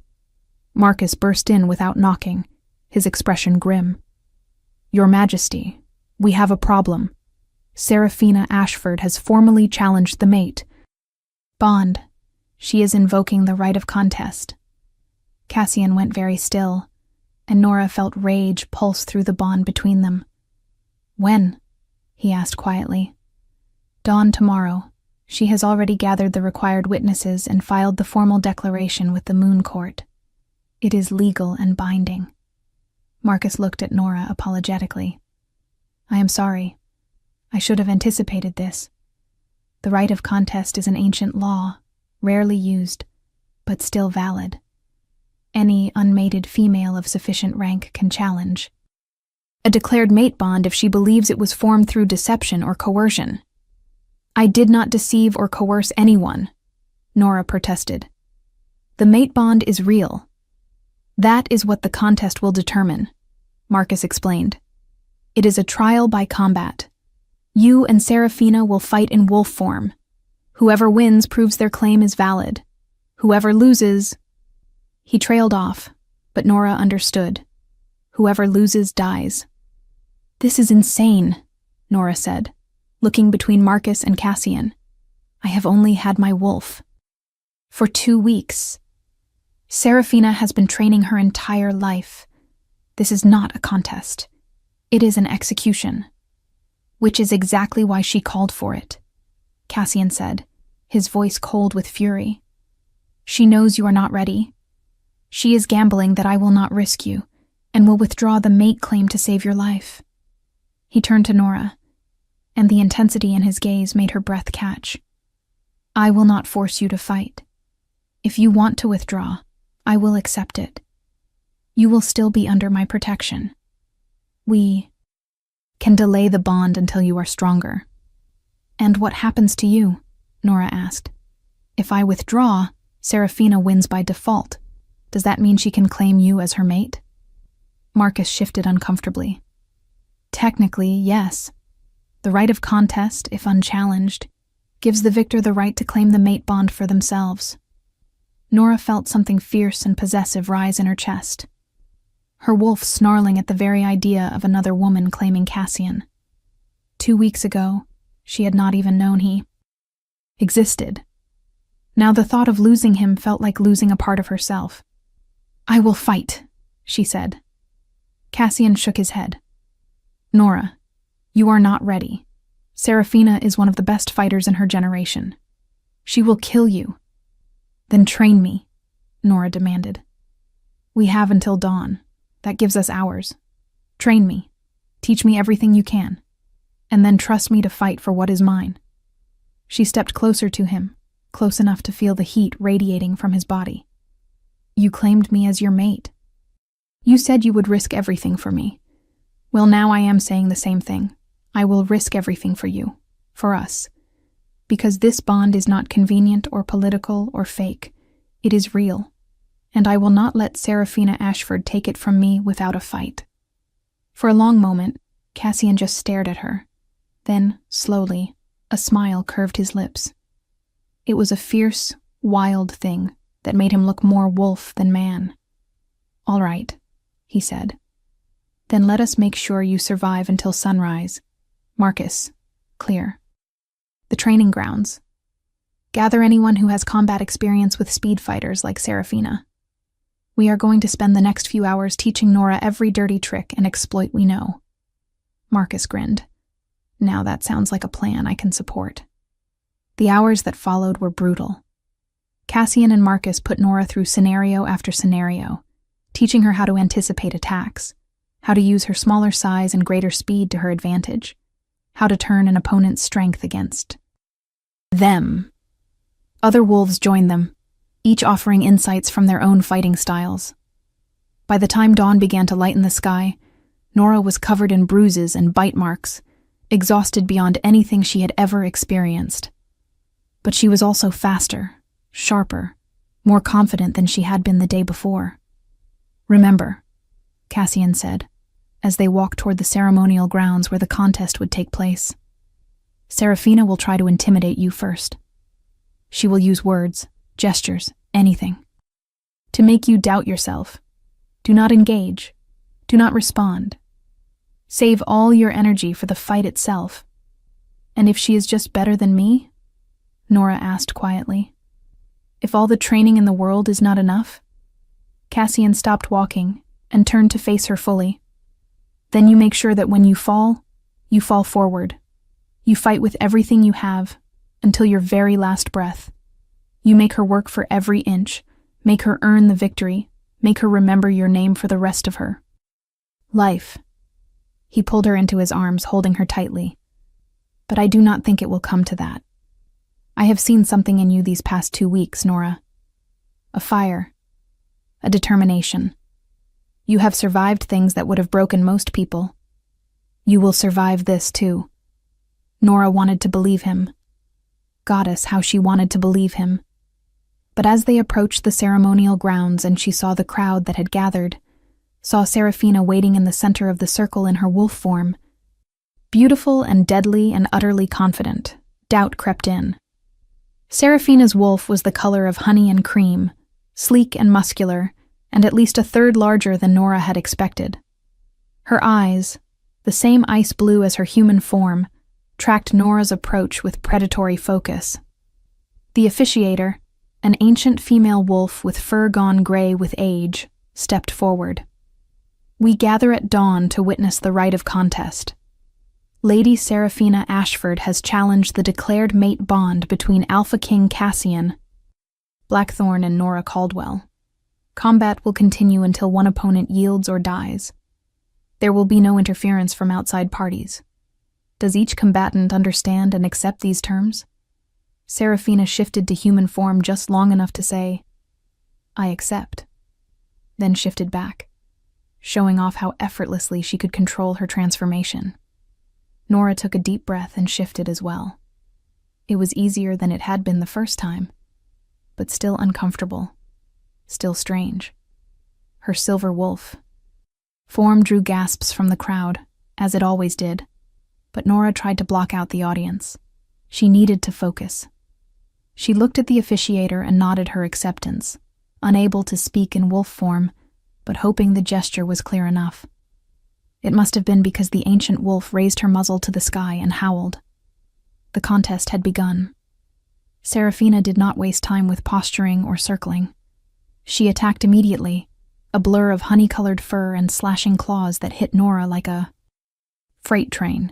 Marcus burst in without knocking, his expression grim. Your Majesty, we have a problem. Seraphina Ashford has formally challenged the mate. Bond. She is invoking the right of contest. Cassian went very still, and Nora felt rage pulse through the bond between them. When? He asked quietly. Dawn tomorrow. She has already gathered the required witnesses and filed the formal declaration with the Moon Court. It is legal and binding. Marcus looked at Nora apologetically. I am sorry. I should have anticipated this. The right of contest is an ancient law, rarely used, but still valid. Any unmated female of sufficient rank can challenge a declared mate bond if she believes it was formed through deception or coercion. I did not deceive or coerce anyone, Nora protested. The mate bond is real. That is what the contest will determine, Marcus explained. It is a trial by combat. You and Seraphina will fight in wolf form. Whoever wins proves their claim is valid. Whoever loses... He trailed off, but Nora understood. Whoever loses dies. This is insane, Nora said, looking between Marcus and Cassian. I have only had my wolf. For 2 weeks. Seraphina has been training her entire life. This is not a contest. It is an execution. Which is exactly why she called for it, Cassian said, his voice cold with fury. She knows you are not ready. She is gambling that I will not risk you, and will withdraw the mate claim to save your life. He turned to Nora, and the intensity in his gaze made her breath catch. I will not force you to fight. If you want to withdraw, I will accept it. You will still be under my protection. We can delay the bond until you are stronger. And what happens to you? Nora asked. If I withdraw, Seraphina wins by default. Does that mean she can claim you as her mate? Marcus shifted uncomfortably. Technically, yes. The right of contest, if unchallenged, gives the victor the right to claim the mate bond for themselves. Nora felt something fierce and possessive rise in her chest. Her wolf snarling at the very idea of another woman claiming Cassian. 2 weeks ago, she had not even known he existed. Now the thought of losing him felt like losing a part of herself. I will fight, she said. Cassian shook his head. Nora, you are not ready. Seraphina is one of the best fighters in her generation. She will kill you. Then train me, Nora demanded. We have until dawn. That gives us hours. Train me. Teach me everything you can. And then trust me to fight for what is mine. She stepped closer to him, close enough to feel the heat radiating from his body. You claimed me as your mate. You said you would risk everything for me. Well, now I am saying the same thing. I will risk everything for you, for us. Because this bond is not convenient or political or fake. It is real. And I will not let Seraphina Ashford take it from me without a fight. For a long moment, Cassian just stared at her. Then, slowly, a smile curved his lips. It was a fierce, wild thing that made him look more wolf than man. All right, he said. Then let us make sure you survive until sunrise. Marcus, clear. The training grounds. Gather anyone who has combat experience with speed fighters like Seraphina. We are going to spend the next few hours teaching Nora every dirty trick and exploit we know. Marcus grinned. Now that sounds like a plan I can support. The hours that followed were brutal. Cassian and Marcus put Nora through scenario after scenario, teaching her how to anticipate attacks, how to use her smaller size and greater speed to her advantage, how to turn an opponent's strength against them. Other wolves joined them, each offering insights from their own fighting styles. By the time dawn began to lighten the sky, Nora was covered in bruises and bite marks, exhausted beyond anything she had ever experienced. But she was also faster, sharper, more confident than she had been the day before. "Remember," Cassian said, as they walked toward the ceremonial grounds where the contest would take place. "Seraphina will try to intimidate you first. She will use words, gestures, anything, to make you doubt yourself. Do not engage. Do not respond. Save all your energy for the fight itself." "And if she is just better than me?" Nora asked quietly. "If all the training in the world is not enough?" Cassian stopped walking and turned to face her fully. "Then you make sure that when you fall forward. You fight with everything you have, until your very last breath. You make her work for every inch, make her earn the victory, make her remember your name for the rest of her life." He pulled her into his arms, holding her tightly. "But I do not think it will come to that. I have seen something in you these past 2 weeks, Nora. A fire. A determination. You have survived things that would have broken most people. You will survive this too." Nora wanted to believe him. Goddess, how she wanted to believe him. But as they approached the ceremonial grounds and she saw the crowd that had gathered, saw Seraphina waiting in the center of the circle in her wolf form, beautiful and deadly and utterly confident, doubt crept in. Seraphina's wolf was the color of honey and cream, sleek and muscular, and at least a third larger than Nora had expected. Her eyes, the same ice blue as her human form, tracked Nora's approach with predatory focus. The officiator, an ancient female wolf with fur gone gray with age, stepped forward. "We gather at dawn to witness the rite of contest. Lady Seraphina Ashford has challenged the declared mate bond between Alpha King Cassian, Blackthorn, and Nora Caldwell. Combat will continue until one opponent yields or dies. There will be no interference from outside parties. Does each combatant understand and accept these terms?" Seraphina shifted to human form just long enough to say, "I accept," then shifted back, showing off how effortlessly she could control her transformation. Nora took a deep breath and shifted as well. It was easier than it had been the first time, but still uncomfortable, still strange. Her silver wolf form drew gasps from the crowd, as it always did, but Nora tried to block out the audience. She needed to focus. She looked at the officiator and nodded her acceptance, unable to speak in wolf form, but hoping the gesture was clear enough. It must have been because the ancient wolf raised her muzzle to the sky and howled. The contest had begun. Seraphina did not waste time with posturing or circling. She attacked immediately, a blur of honey-colored fur and slashing claws that hit Nora like a freight train.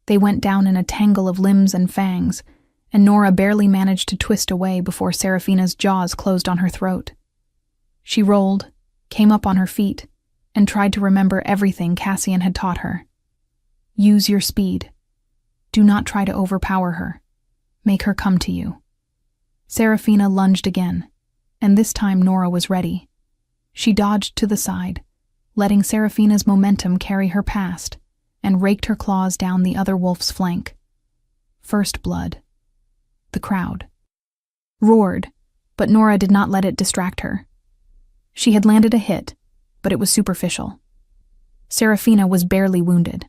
They went down in a tangle of limbs and fangs, and Nora barely managed to twist away before Seraphina's jaws closed on her throat. She rolled, came up on her feet, and tried to remember everything Cassian had taught her. Use your speed. Do not try to overpower her. Make her come to you. Seraphina lunged again, and this time Nora was ready. She dodged to the side, letting Seraphina's momentum carry her past, and raked her claws down the other wolf's flank. First blood. The crowd roared, but Nora did not let it distract her. She had landed a hit, but it was superficial. Seraphina was barely wounded.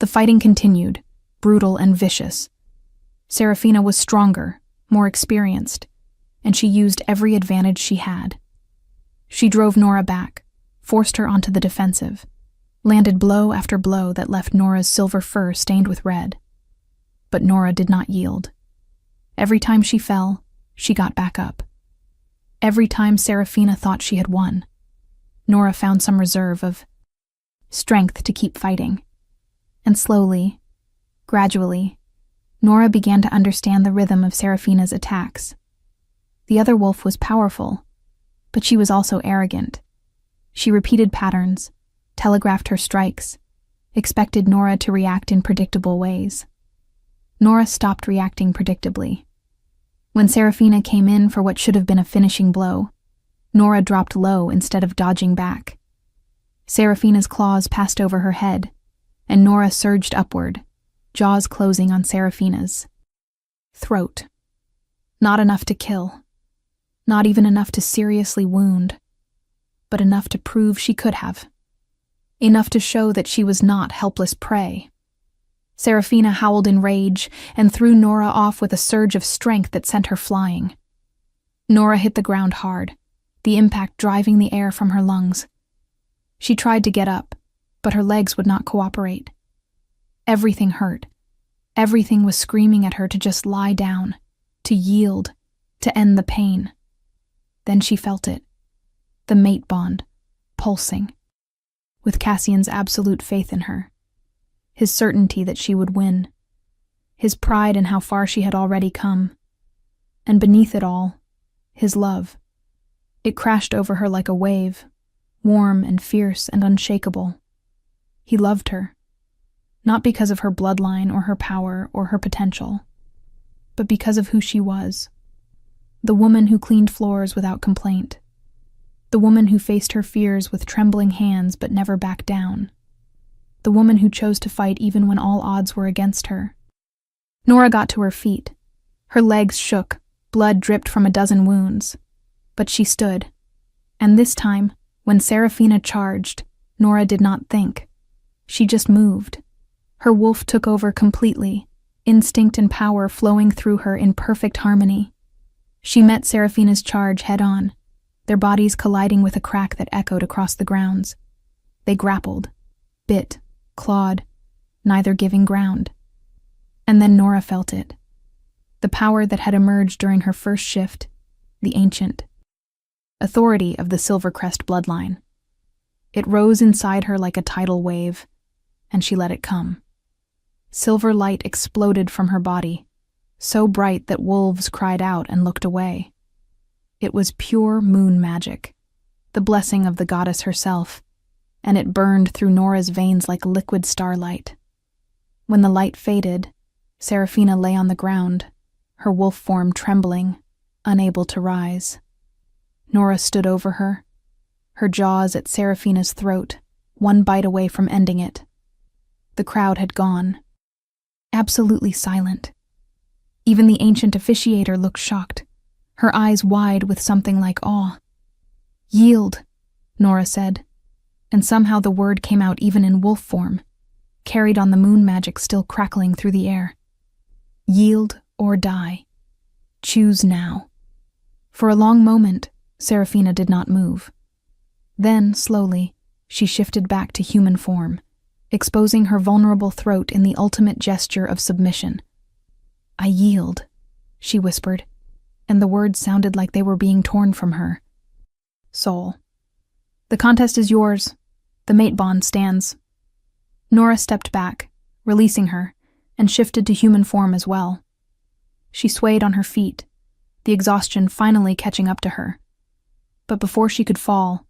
The fighting continued, brutal and vicious. Seraphina was stronger, more experienced, and she used every advantage she had. She drove Nora back, forced her onto the defensive, landed blow after blow that left Nora's silver fur stained with red. But Nora did not yield. Every time she fell, she got back up. Every time Seraphina thought she had won, Nora found some reserve of strength to keep fighting. And slowly, gradually, Nora began to understand the rhythm of Seraphina's attacks. The other wolf was powerful, but she was also arrogant, She repeated patterns, telegraphed her strikes, expected Nora to react in predictable ways. Nora stopped reacting predictably. When Serafina came in for what should have been a finishing blow, Nora dropped low instead of dodging back. Serafina's claws passed over her head, and Nora surged upward, jaws closing on Serafina's throat. Not enough to kill. Not even enough to seriously wound, but enough to prove she could have. Enough to show that she was not helpless prey. Serafina howled in rage and threw Nora off with a surge of strength that sent her flying. Nora hit the ground hard, the impact driving the air from her lungs. She tried to get up, but her legs would not cooperate. Everything hurt. Everything was screaming at her to just lie down, to yield, to end the pain. Then she felt it. The mate bond, pulsing. With Cassian's absolute faith in her. His certainty that she would win. His pride in how far she had already come. And beneath it all, his love. It crashed over her like a wave, warm and fierce and unshakable. He loved her. Not because of her bloodline or her power or her potential, but because of who she was. The woman who cleaned floors without complaint. The woman who faced her fears with trembling hands but never backed down. The woman who chose to fight even when all odds were against her. Nora got to her feet. Her legs shook, blood dripped from a dozen wounds. But she stood. And this time, when Serafina charged, Nora did not think. She just moved. Her wolf took over completely, instinct and power flowing through her in perfect harmony. She met Serafina's charge head-on, their bodies colliding with a crack that echoed across the grounds. They grappled, bit, clawed, neither giving ground. And then Nora felt it. The power that had emerged during her first shift, the ancient authority of the Silvercrest bloodline. It rose inside her like a tidal wave, and she let it come. Silver light exploded from her body, so bright that wolves cried out and looked away. It was pure moon magic, the blessing of the goddess herself, and it burned through Nora's veins like liquid starlight. When the light faded, Serafina lay on the ground, her wolf form trembling, unable to rise. Nora stood over her, her jaws at Serafina's throat, one bite away from ending it. The crowd had gone. Absolutely silent. Even the ancient officiator looked shocked, her eyes wide with something like awe. "Yield," Nora said, and somehow the word came out even in wolf form, carried on the moon magic still crackling through the air. Yield or die. Choose now. For a long moment, Serafina did not move. Then, slowly, she shifted back to human form, exposing her vulnerable throat in the ultimate gesture of submission. "I yield," she whispered, and the words sounded like they were being torn from her. "Soul. The contest is yours. The mate bond stands." Nora stepped back, releasing her, and shifted to human form as well. She swayed on her feet, the exhaustion finally catching up to her. But before she could fall,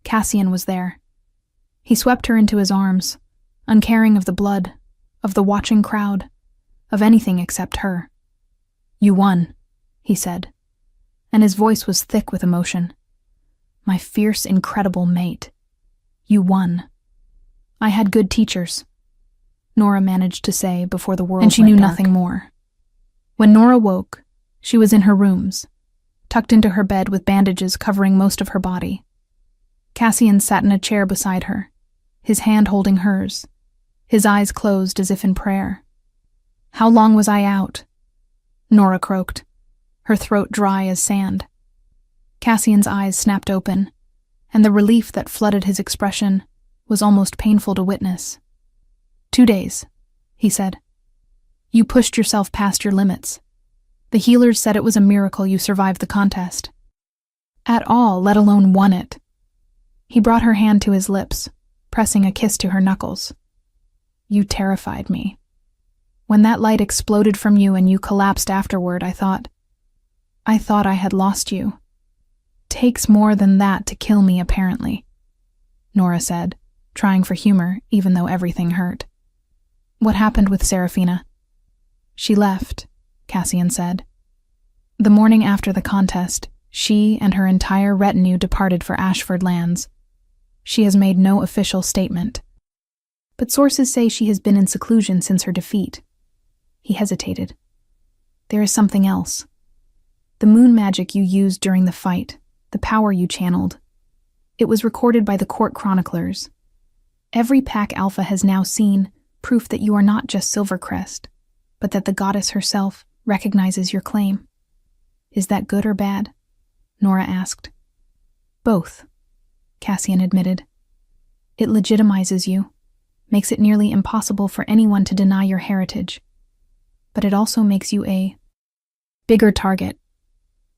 Cassian was there. He swept her into his arms, uncaring of the blood, of the watching crowd, of anything except her. "You won," he said, and his voice was thick with emotion. "My fierce, incredible mate. You won. I had good teachers," Nora managed to say before the world went dark. And she knew nothing more. When Nora woke, she was in her rooms, tucked into her bed with bandages covering most of her body. Cassian sat in a chair beside her, his hand holding hers, his eyes closed as if in prayer. "How long was I out?" Nora croaked, her throat dry as sand. Cassian's eyes snapped open, and the relief that flooded his expression was almost painful to witness. 2 days, he said. "You pushed yourself past your limits. The healers said it was a miracle you survived the contest. At all, let alone won it." He brought her hand to his lips, pressing a kiss to her knuckles. "You terrified me. When that light exploded from you and you collapsed afterward, I thought I had lost you. Takes more than that to kill me, apparently. Nora said, trying for humor even though everything hurt. What happened with Seraphina? She left, Cassian said. The morning after the contest, she and her entire retinue departed for Ashford Lands. She has made no official statement. But sources say she has been in seclusion since her defeat. He hesitated. There is something else. The moon magic you used during the fight, the power you channeled. It was recorded by the court chroniclers. Every Pack Alpha has now seen proof that you are not just Silvercrest, but that the goddess herself recognizes your claim. Is that good or bad? Nora asked. Both, Cassian admitted. It legitimizes you, makes it nearly impossible for anyone to deny your heritage. But it also makes you a bigger target.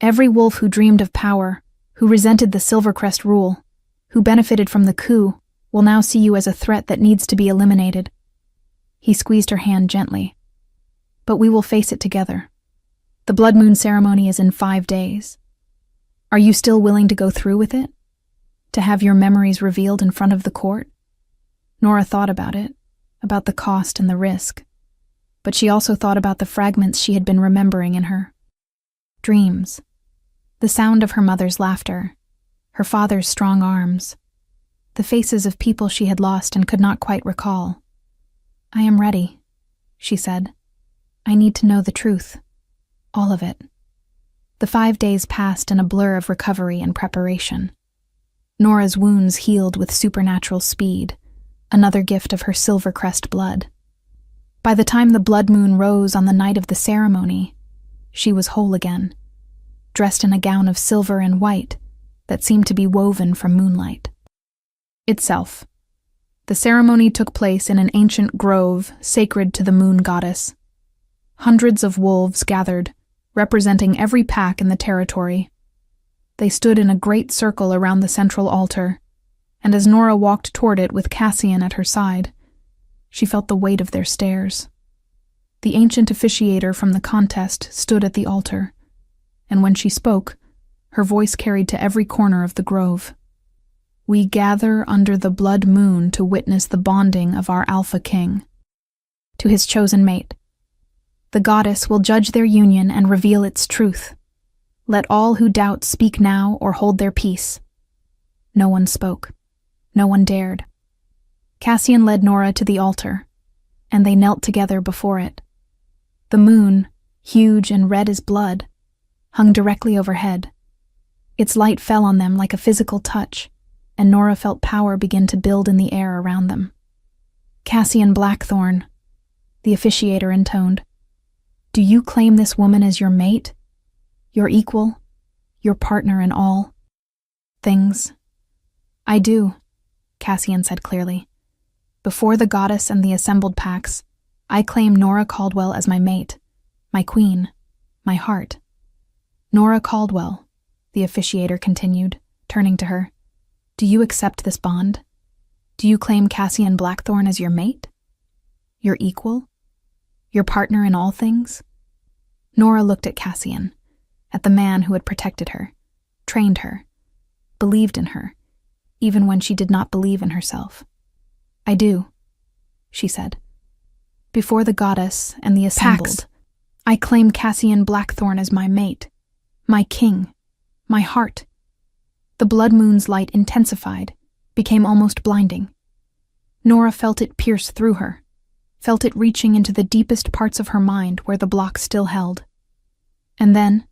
Every wolf who dreamed of power, who resented the Silvercrest rule, who benefited from the coup, will now see you as a threat that needs to be eliminated. He squeezed her hand gently. But we will face it together. The Blood Moon ceremony is in 5 days. Are you still willing to go through with it? To have your memories revealed in front of the court? Nora thought about it, about the cost and the risk. But she also thought about the fragments she had been remembering in her dreams. The sound of her mother's laughter, her father's strong arms, the faces of people she had lost and could not quite recall. I am ready, she said. I need to know the truth. All of it. The 5 days passed in a blur of recovery and preparation. Nora's wounds healed with supernatural speed, another gift of her Silvercrest blood. By the time the blood moon rose on the night of the ceremony, she was whole again, dressed in a gown of silver and white that seemed to be woven from moonlight. Itself. The ceremony took place in an ancient grove sacred to the moon goddess. Hundreds of wolves gathered, representing every pack in the territory. They stood in a great circle around the central altar, and as Nora walked toward it with Cassian at her side, she felt the weight of their stares. The ancient officiator from the contest stood at the altar, and when she spoke, her voice carried to every corner of the grove. We gather under the blood moon to witness the bonding of our Alpha King. To his chosen mate. The goddess will judge their union and reveal its truth. Let all who doubt speak now or hold their peace. No one spoke. No one dared. Cassian led Nora to the altar, and they knelt together before it. The moon, huge and red as blood, hung directly overhead. Its light fell on them like a physical touch, and Nora felt power begin to build in the air around them. Cassian Blackthorn, the officiator intoned. Do you claim this woman as your mate? Your equal? Your partner in all things? I do, Cassian said clearly. Before the goddess and the assembled packs, I claim Nora Caldwell as my mate, my queen, my heart. Nora Caldwell, the officiator continued, turning to her. Do you accept this bond? Do you claim Cassian Blackthorn as your mate? Your equal? Your partner in all things? Nora looked at Cassian, at the man who had protected her, trained her, believed in her, even when she did not believe in herself. I do, she said. Before the goddess and the assembled, I claim Cassian Blackthorn as my mate, my king, my heart. The blood moon's light intensified, became almost blinding. Nora felt it pierce through her, felt it reaching into the deepest parts of her mind where the block still held. And then,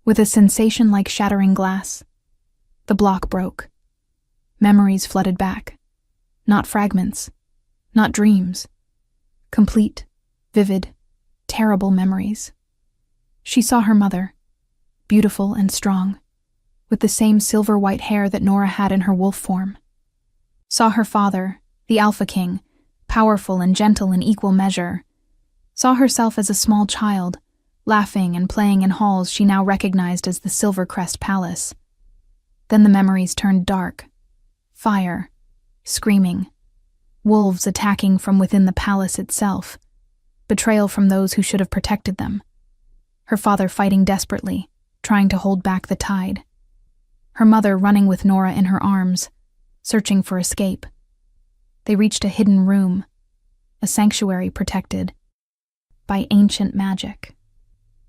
with a sensation like shattering glass, the block broke. Memories flooded back. Not fragments, not dreams. Complete, vivid, terrible memories. She saw her mother, beautiful and strong, with the same silver-white hair that Nora had in her wolf form. Saw her father, the Alpha King, powerful and gentle in equal measure. Saw herself as a small child, laughing and playing in halls she now recognized as the Silvercrest Palace. Then the memories turned dark. Fire, screaming, wolves attacking from within the palace itself, betrayal from those who should have protected them. Her father fighting desperately, trying to hold back the tide. Her mother running with Nora in her arms, searching for escape. They reached a hidden room, a sanctuary protected by ancient magic.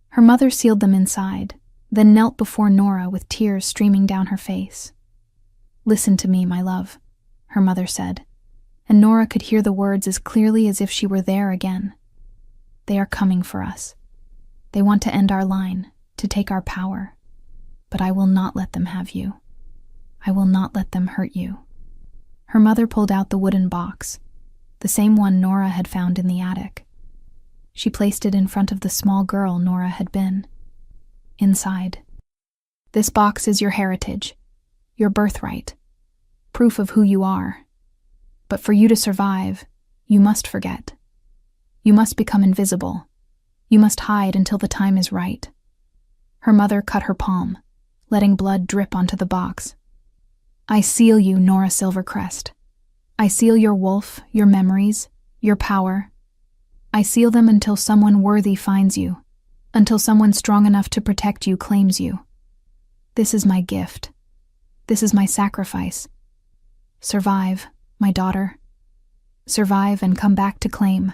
Her mother sealed them inside, then knelt before Nora with tears streaming down her face. "Listen to me, my love," her mother said, and Nora could hear the words as clearly as if she were there again. "They are coming for us. They want to end our line, to take our power. But I will not let them have you. I will not let them hurt you." Her mother pulled out the wooden box, the same one Nora had found in the attic. She placed it in front of the small girl Nora had been. Inside, "This box is your heritage, your birthright, proof of who you are. But for you to survive, you must forget. You must become invisible. You must hide until the time is right." Her mother cut her palm, letting blood drip onto the box. "I seal you, Nora Silvercrest. I seal your wolf, your memories, your power. I seal them until someone worthy finds you, until someone strong enough to protect you claims you. This is my gift. This is my sacrifice. Survive, my daughter. Survive and come back to claim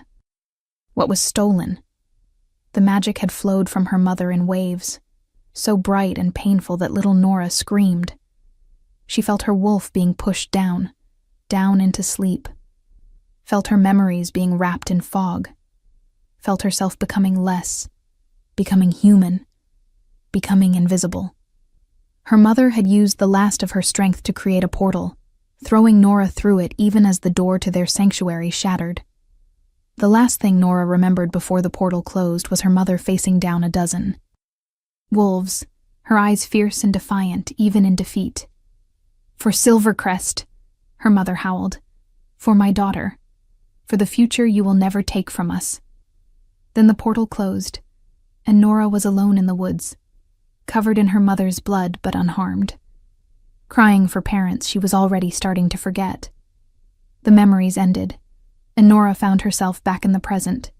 what was stolen." The magic had flowed from her mother in waves, so bright and painful that little Nora screamed. She felt her wolf being pushed down into sleep, felt her memories being wrapped in fog, felt herself becoming less, becoming human, becoming invisible. Her mother had used the last of her strength to create a portal, throwing Nora through it even as the door to their sanctuary shattered. The last thing Nora remembered before the portal closed was her mother facing down a dozen wolves, her eyes fierce and defiant even in defeat. "For Silvercrest," her mother howled. "For my daughter. For the future you will never take from us." Then the portal closed, and Nora was alone in the woods, covered in her mother's blood but unharmed. Crying for parents she was already starting to forget. The memories ended, and Nora found herself back in the present,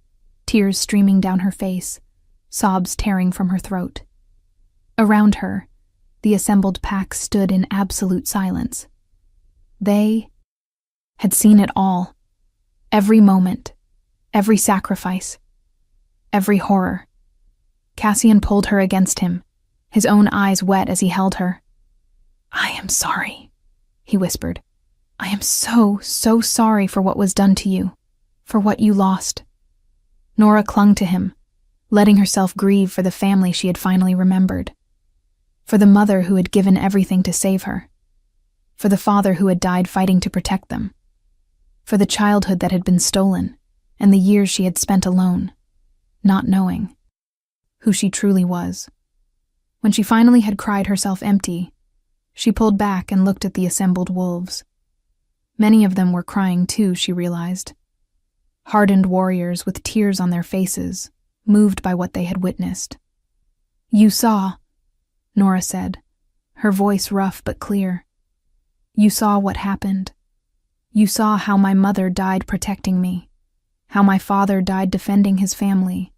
tears streaming down her face, sobs tearing from her throat. Around her, the assembled pack stood in absolute silence. They had seen it all. Every moment, every sacrifice, every horror. Cassian pulled her against him, his own eyes wet as he held her. "I am sorry," he whispered. "I am so sorry for what was done to you, for what you lost." Nora clung to him, letting herself grieve for the family she had finally remembered, for the mother who had given everything to save her, for the father who had died fighting to protect them, for the childhood that had been stolen, and the years she had spent alone, not knowing who she truly was. When she finally had cried herself empty, she pulled back and looked at the assembled wolves. Many of them were crying too, she realized. Hardened warriors with tears on their faces, moved by what they had witnessed. "You saw," Nora said, her voice rough but clear. "You saw what happened. You saw how my mother died protecting me, how my father died defending his family,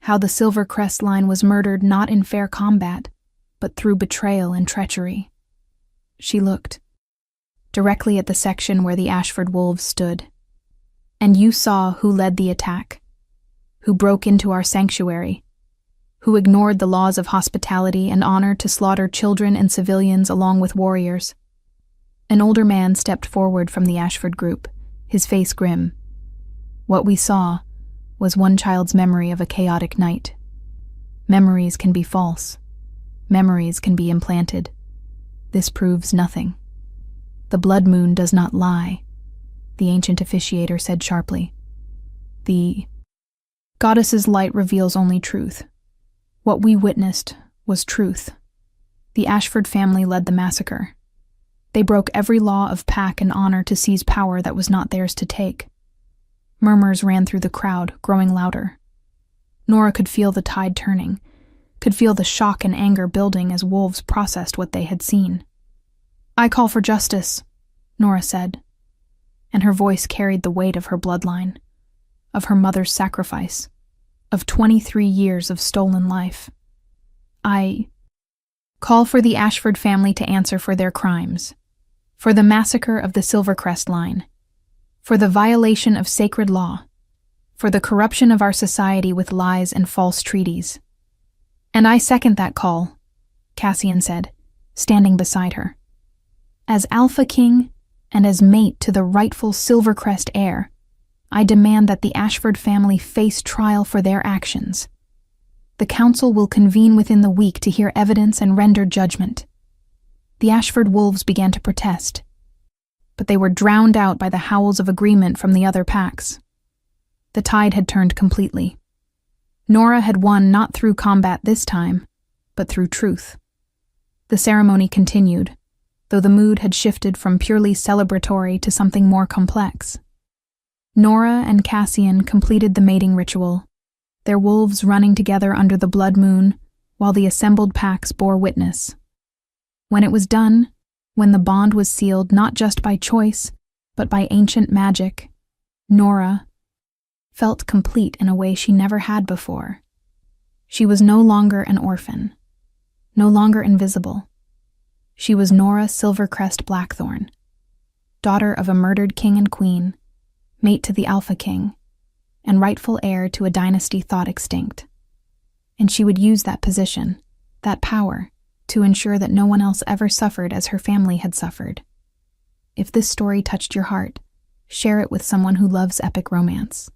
how the Silvercrest line was murdered not in fair combat, but through betrayal and treachery." She looked directly at the section where the Ashford wolves stood. "And you saw who led the attack, who broke into our sanctuary, who ignored the laws of hospitality and honor to slaughter children and civilians along with warriors." An older man stepped forward from the Ashford group, his face grim. "What we saw was one child's memory of a chaotic night. Memories can be false. Memories can be implanted. This proves nothing. The blood moon does not lie," the ancient officiator said sharply. "The goddess's light reveals only truth. What we witnessed was truth. The Ashford family led the massacre. They broke every law of pack and honor to seize power that was not theirs to take." Murmurs ran through the crowd, growing louder. Nora could feel the tide turning, could feel the shock and anger building as wolves processed what they had seen. "I call for justice," Nora said, and her voice carried the weight of her bloodline, of her mother's sacrifice, of 23 years of stolen life. "I call for the Ashford family to answer for their crimes, for the massacre of the Silvercrest line, for the violation of sacred law, for the corruption of our society with lies and false treaties. And I second that call, Cassian said, standing beside her. As Alpha King and as mate to the rightful Silvercrest heir, I demand that the Ashford family face trial for their actions. The council will convene within the week to hear evidence and render judgment. The Ashford wolves began to protest, but they were drowned out by the howls of agreement from the other packs. The tide had turned completely. Nora had won not through combat this time, but through truth. The ceremony continued, though the mood had shifted from purely celebratory to something more complex. Nora and Cassian completed the mating ritual, their wolves running together under the blood moon, while the assembled packs bore witness. When it was done, when the bond was sealed not just by choice, but by ancient magic, Nora felt complete in a way she never had before. She was no longer an orphan, no longer invisible. She was Nora Silvercrest Blackthorn, daughter of a murdered king and queen, mate to the Alpha King, and rightful heir to a dynasty thought extinct. And she would use that position, that power, to ensure that no one else ever suffered as her family had suffered. If this story touched your heart, share it with someone who loves epic romance.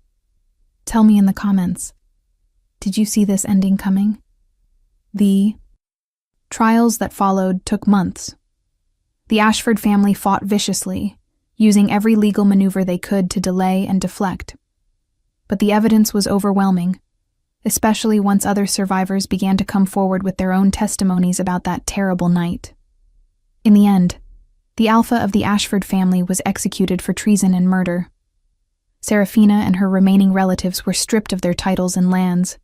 Tell me in the comments, did you see this ending coming? The trials that followed took months. The Ashford family fought viciously, using every legal maneuver they could to delay and deflect. But the evidence was overwhelming, especially once other survivors began to come forward with their own testimonies about that terrible night. In the end, the Alpha of the Ashford family was executed for treason and murder. Seraphina and her remaining relatives were stripped of their titles and lands,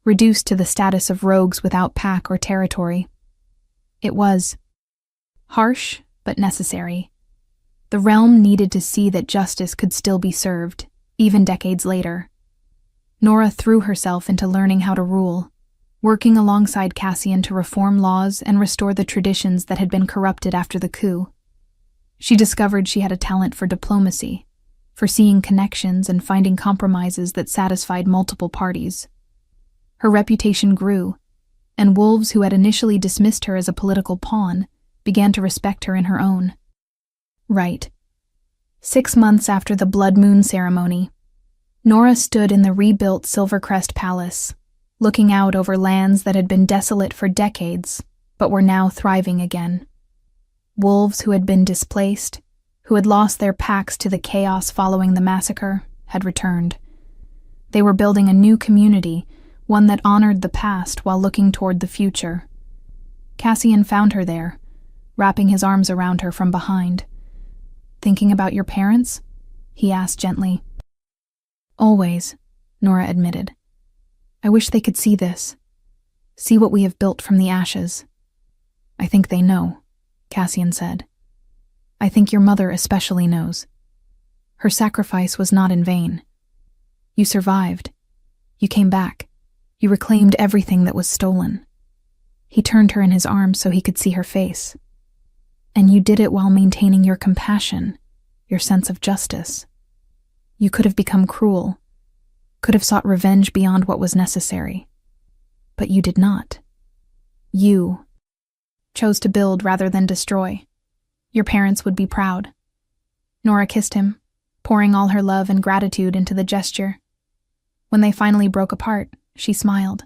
reduced to the status of rogues without pack or territory. It was harsh, but necessary. The realm needed to see that justice could still be served, even decades later. Nora threw herself into learning how to rule, working alongside Cassian to reform laws and restore the traditions that had been corrupted after the coup. She discovered she had a talent for diplomacy, for seeing connections and finding compromises that satisfied multiple parties. Her reputation grew, and wolves who had initially dismissed her as a political pawn began to respect her in her own right. 6 months after the Blood Moon ceremony, Nora stood in the rebuilt Silvercrest Palace, looking out over lands that had been desolate for decades, but were now thriving again. Wolves who had been displaced, who had lost their packs to the chaos following the massacre, had returned. They were building a new community, one that honored the past while looking toward the future. Cassian found her there, wrapping his arms around her from behind. "Thinking about your parents?" he asked gently. "Always," Nora admitted. "I wish they could see this. See what we have built from the ashes." "I think they know," Cassian said. "I think your mother especially knows. Her sacrifice was not in vain. You survived. You came back. You reclaimed everything that was stolen." He turned her in his arms so he could see her face. "And you did it while maintaining your compassion, your sense of justice. You could have become cruel, could have sought revenge beyond what was necessary. But you did not. You chose to build rather than destroy. Your parents would be proud." Nora kissed him, pouring all her love and gratitude into the gesture. When they finally broke apart, she smiled.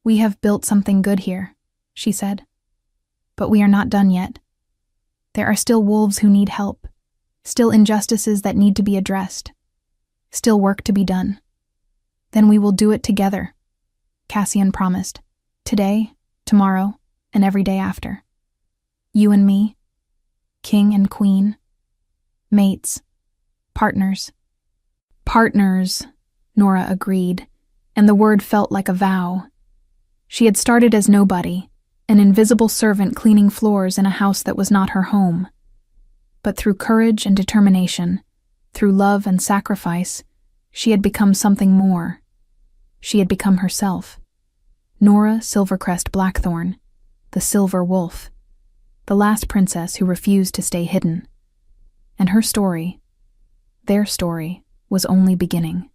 "We have built something good here," she said. "But we are not done yet. There are still wolves who need help, still injustices that need to be addressed, still work to be done. Then we will do it together," Cassian promised. "Today, tomorrow, and every day after. You and me, king and queen, mates, partners." "Partners," Nora agreed, and the word felt like a vow. She had started as nobody, an invisible servant cleaning floors in a house that was not her home. But through courage and determination, through love and sacrifice, she had become something more. She had become herself. Nora Silvercrest Blackthorn, the Silver Wolf, the last princess who refused to stay hidden. And her story, their story, was only beginning.